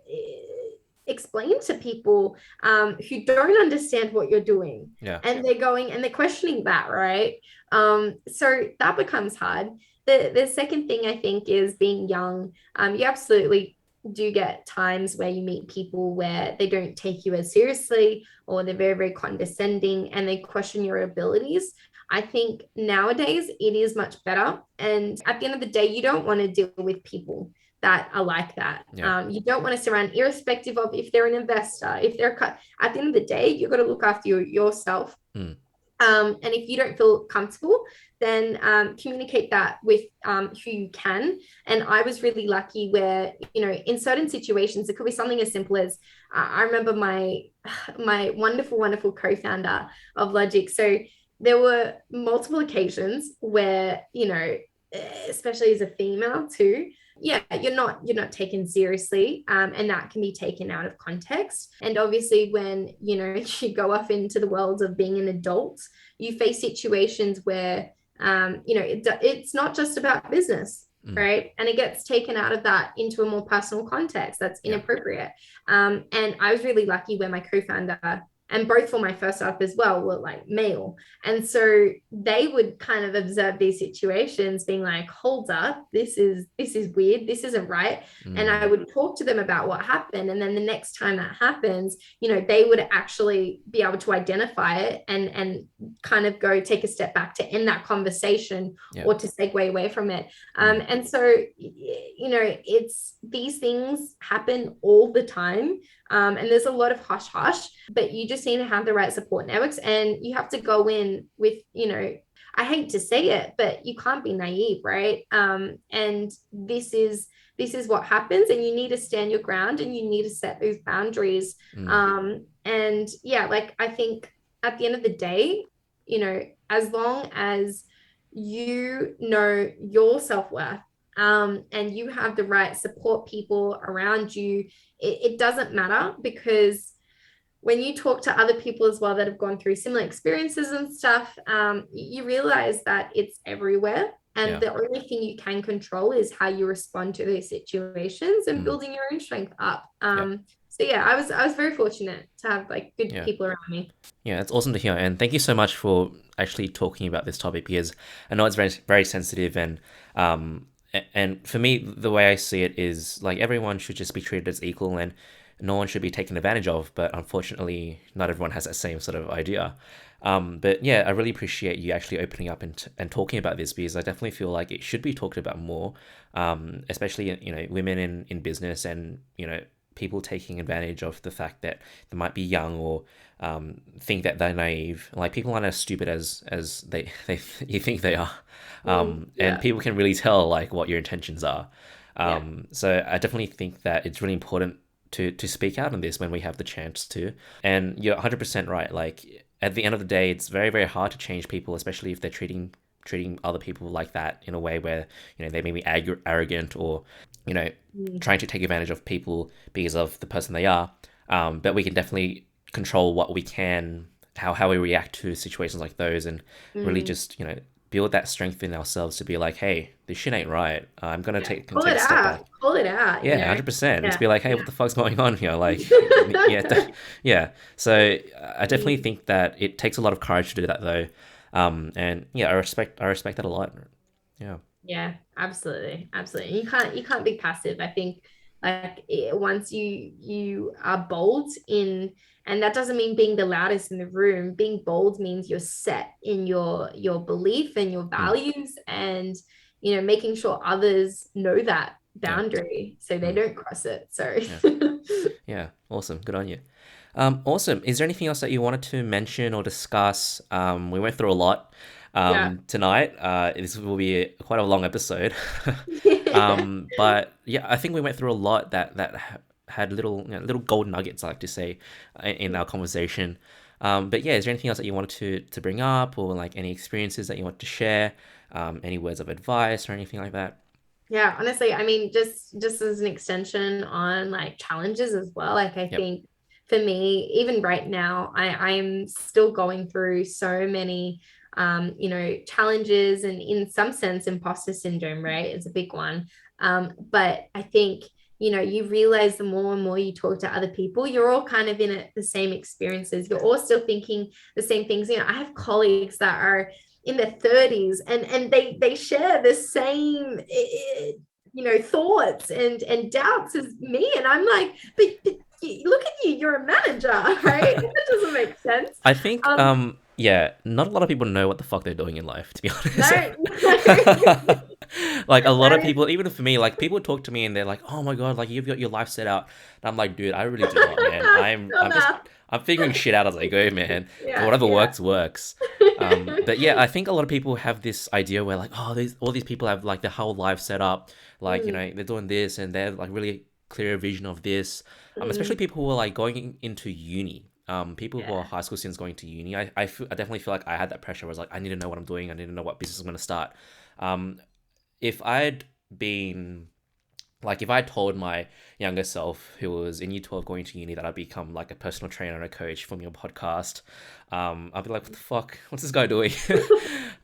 S2: explain to people who don't understand what you're doing,
S1: yeah.
S2: and they're questioning that, right? So that becomes hard. The second thing I think is being young. You absolutely do get times where you meet people where they don't take you as seriously, or they're very, very condescending, and they question your abilities. I think nowadays it is much better. And at the end of the day, you don't want to deal with people that are like that.
S1: Yeah.
S2: You don't want to surround, irrespective of if they're an investor, if they're at the end of the day, you've got to look after yourself.
S1: Mm,
S2: And if you don't feel comfortable, then communicate that with who you can. And I was really lucky where, in certain situations, it could be something as simple as I remember my wonderful, wonderful co-founder of Logic. So there were multiple occasions where, especially as a female too, yeah, you're not taken seriously, and that can be taken out of context. And obviously when you go off into the world of being an adult, you face situations where it's not just about business,
S1: mm,
S2: right? And it gets taken out of that into a more personal context that's
S1: yeah.
S2: inappropriate. And I was really lucky where my co-founder, and both for my first startup as well, were like male. And so they would kind of observe these situations being like, hold up, this is weird, this isn't right. And I
S1: Mm,
S2: would talk to them about what happened, and then the next time that happens, they would actually be able to identify it, and kind of go take a step back to end that conversation,
S1: yeah.
S2: or to segue away from it.
S1: Mm,
S2: And so it's, these things happen all the time. And there's a lot of hush hush, but you just need to have the right support networks, and you have to go in with, I hate to say it, but you can't be naive, right? And this is what happens, and you need to stand your ground, and you need to set those boundaries.
S1: mm,
S2: And yeah, like I think at the end of the day, as long as you know your self-worth, and you have the right support people around you, it doesn't matter, because when you talk to other people as well that have gone through similar experiences and stuff, you realize that it's everywhere. And
S1: yeah.
S2: the only thing you can control is how you respond to those situations, and
S1: Mm,
S2: building your own strength up.
S1: yeah.
S2: So yeah, I was very fortunate to have like good
S1: Yeah.
S2: people around me.
S1: Yeah, it's awesome to hear, and thank you so much for actually talking about this topic because I know it's very very sensitive, and for me the way I see it is like everyone should just be treated as equal and no one should be taken advantage of. But unfortunately, not everyone has that same sort of idea. But yeah, I really appreciate you actually opening up and talking about this because I definitely feel like it should be talked about more, especially women in business and people taking advantage of the fact that they might be young or think that they're naive. Like people aren't as stupid as they you think they are, and
S2: Yeah,
S1: people can really tell like what your intentions are.
S2: yeah.
S1: So I definitely think that it's really important to speak out on this when we have the chance to. And you're 100% right. Like at the end of the day, it's very very hard to change people, especially if they're treating treating other people like that in a way where, they may be arrogant or, you know,
S2: Mm.
S1: trying to take advantage of people because of the person they are. But we can definitely control what we can, how we react to situations like those, and really
S2: Mm.
S1: just, build that strength in ourselves to be like, hey, this shit ain't right. I'm gonna
S2: Yeah.
S1: take
S2: Call
S1: take
S2: it
S1: a step
S2: out.
S1: back.
S2: Call it out,
S1: Yeah, 100%. And to
S2: Yeah.
S1: be like, hey,
S2: Yeah.
S1: what the fuck's going on here? Like, yeah, yeah. So I definitely think that it takes a lot of courage to do that, though. And yeah, I respect that a lot. Yeah.
S2: Yeah, absolutely, absolutely. You can't be passive. I think once you are bold in, and that doesn't mean being the loudest in the room. Being bold means you're set in your belief and your
S1: Mm,
S2: values, and making sure others know that
S1: yeah.
S2: boundary so they
S1: Mm,
S2: don't cross it. So
S1: yeah. Yeah. Awesome. Good on you. Awesome. Is there anything else that you wanted to mention or discuss? We went through a lot
S2: yeah.
S1: tonight. This will be quite a long episode. But yeah, I think we went through a lot that had little gold nuggets, I like to say, in our conversation. But yeah, is there anything else that you wanted to bring up, or like any experiences that you want to share? Any words of advice or anything like that?
S2: Yeah, honestly, I mean, just as an extension on like challenges as well. Like I
S1: Yep.
S2: think for me, even right now, I'm still going through so many challenges, and in some sense, imposter syndrome, right? It's a big one. But I think you realize the more and more you talk to other people, you're all kind of in the same experiences. You're all still thinking the same things. I have colleagues that are in their 30s, and they share the same thoughts and doubts as me, and I'm like, but look at you, you're a manager, right? That doesn't make sense.
S1: I think,
S2: um
S1: yeah, not a lot of people know what the fuck they're doing in life, to be honest.
S2: no, no,
S1: Like, a lot of
S2: no.
S1: people, even for me, like, people talk to me and they're like, "Oh my god, like, you've got your life set out." And I'm like, dude, I really do not, man. I'm
S2: Still
S1: I'm just
S2: now.
S1: I'm figuring shit out as I go, man.
S2: Yeah,
S1: Whatever
S2: yeah.
S1: works, works. But yeah, I think a lot of people have this idea where like, oh, these all these people have like their whole life set up, like,
S2: Mm,
S1: they're doing this and they're like really clear vision of this. Especially
S2: mm,
S1: people who are like going into uni. People who are
S2: yeah.
S1: high school students going to uni. I definitely feel like I had that pressure. I was like, I need to know what I'm doing. I need to know what business I'm going to start. Um, if I'd been like, if I told my younger self who was in year 12 going to uni that I'd become like a personal trainer and a coach from your podcast, I'd be like, what the fuck? What's this guy doing?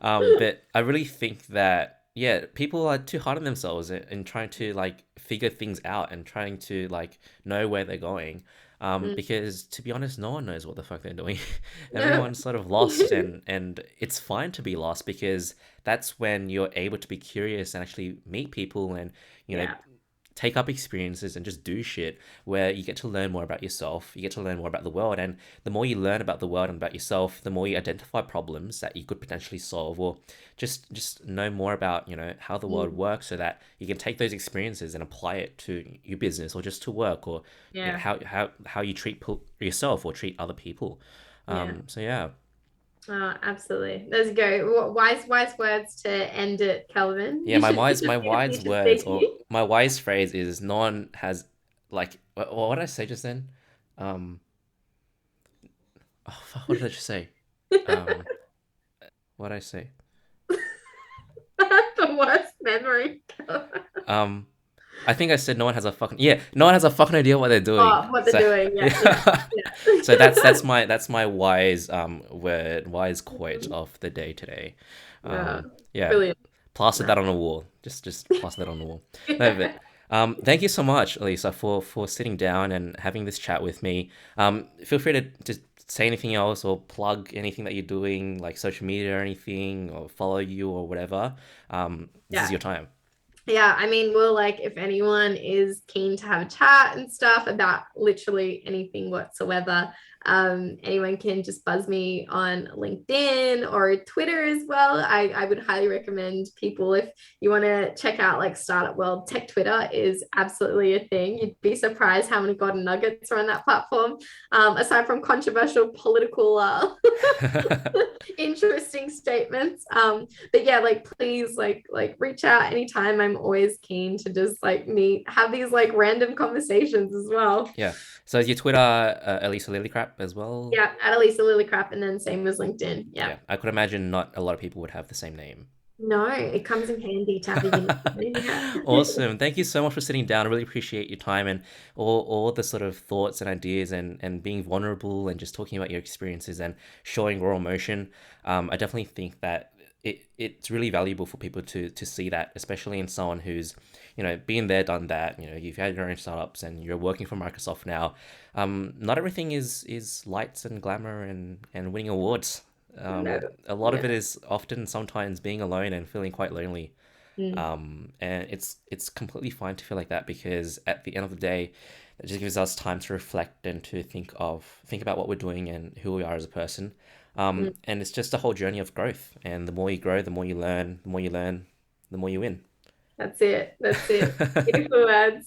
S1: But I really think that, yeah, people are too hard on themselves and trying to like figure things out and trying to like know where they're going.
S2: Mm,
S1: Because to be honest, no one knows what the fuck they're doing.
S2: no.
S1: Everyone's sort of lost, and it's fine to be lost because that's when you're able to be curious and actually meet people and, you know,
S2: Yeah.
S1: take up experiences and just do shit where you get to learn more about yourself, you get to learn more about the world, and the more you learn about the world and about yourself, the more you identify problems that you could potentially solve, or just know more about, how the world
S2: Mm,
S1: works, so that you can take those experiences and apply it to your business or just to work, or
S2: yeah.
S1: how you treat yourself or treat other people.
S2: Yeah.
S1: So yeah.
S2: Oh, absolutely. Let's go. Wise words to end it, Kelvin.
S1: Yeah,
S2: You
S1: my
S2: should
S1: wise my
S2: you
S1: wise
S2: should
S1: words,
S2: speak.
S1: or my wise phrase is, no one has, like, what did I say just then? Um oh fuck, what did I just say? Um what did I say?
S2: The worst memory.
S1: Um I think I said no one has a fucking, yeah, no one has a fucking idea what they're doing.
S2: Oh, what they're
S1: So
S2: doing. Yeah, yeah,
S1: yeah. So
S2: yeah.
S1: that's my wise wise quote of the day today.
S2: Yeah,
S1: Yeah.
S2: brilliant.
S1: Plaster
S2: No.
S1: that on the wall. Just plaster that on the wall. No, but thank you so much, Elisa, for sitting down and having this chat with me. Feel free to just say anything else or plug anything that you're doing, like social media or anything, or follow you or whatever. This is
S2: Yeah.
S1: your time.
S2: Yeah, I mean, well, like if anyone is keen to have a chat and stuff about literally anything whatsoever, anyone can just buzz me on LinkedIn or Twitter as well. I would highly recommend people, if you want to check out like Startup World Tech, Twitter is absolutely a thing. You'd be surprised how many golden nuggets are on that platform, aside from controversial political interesting statements. But yeah, like please like reach out anytime. I'm always keen to just have these like random conversations as well.
S1: Yeah. So is your Twitter Elisa Lillicrap? Lillicrap as well.
S2: Yeah, at Elisa Lillicrap, and then same as LinkedIn. Yeah.
S1: Yeah, I could imagine not a lot of people would have the same name.
S2: No, it comes in handy to have a unique name. Yeah.
S1: Awesome. Thank you so much for sitting down. I really appreciate your time and all the sort of thoughts and ideas and being vulnerable and just talking about your experiences and showing raw emotion. I definitely think that it's really valuable for people to see that, especially in someone who's, been there, done that. You've had your own startups and you're working for Microsoft now. Not everything is lights and glamour and winning awards.
S2: No.
S1: A lot of
S2: Yeah.
S1: it is often sometimes being alone and feeling quite lonely.
S2: Mm.
S1: And it's completely fine to feel like that because at the end of the day, it just gives us time to reflect and to think about what we're doing and who we are as a person.
S2: Mm.
S1: And it's just a whole journey of growth. And the more you grow, the more you learn, the more you learn, the more you win.
S2: That's it. That's it. Beautiful words.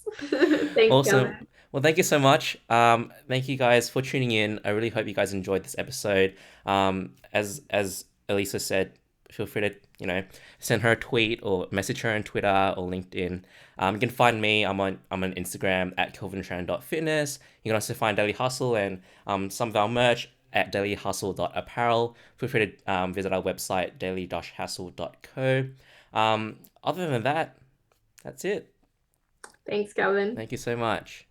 S2: Thanks,
S1: Awesome.
S2: Calvin.
S1: Well, thank you so much. Thank you guys for tuning in. I really hope you guys enjoyed this episode. As Elisa said, feel free to send her a tweet or message her on Twitter or LinkedIn. You can find me. I'm on Instagram at kelvinshan.fitness. You can also find Daily Hustle and some of our merch at dailyhustle.apparel. Feel free to visit our website daily-hustle.co. Other than that, that's it.
S2: Thanks, Calvin.
S1: Thank you so much.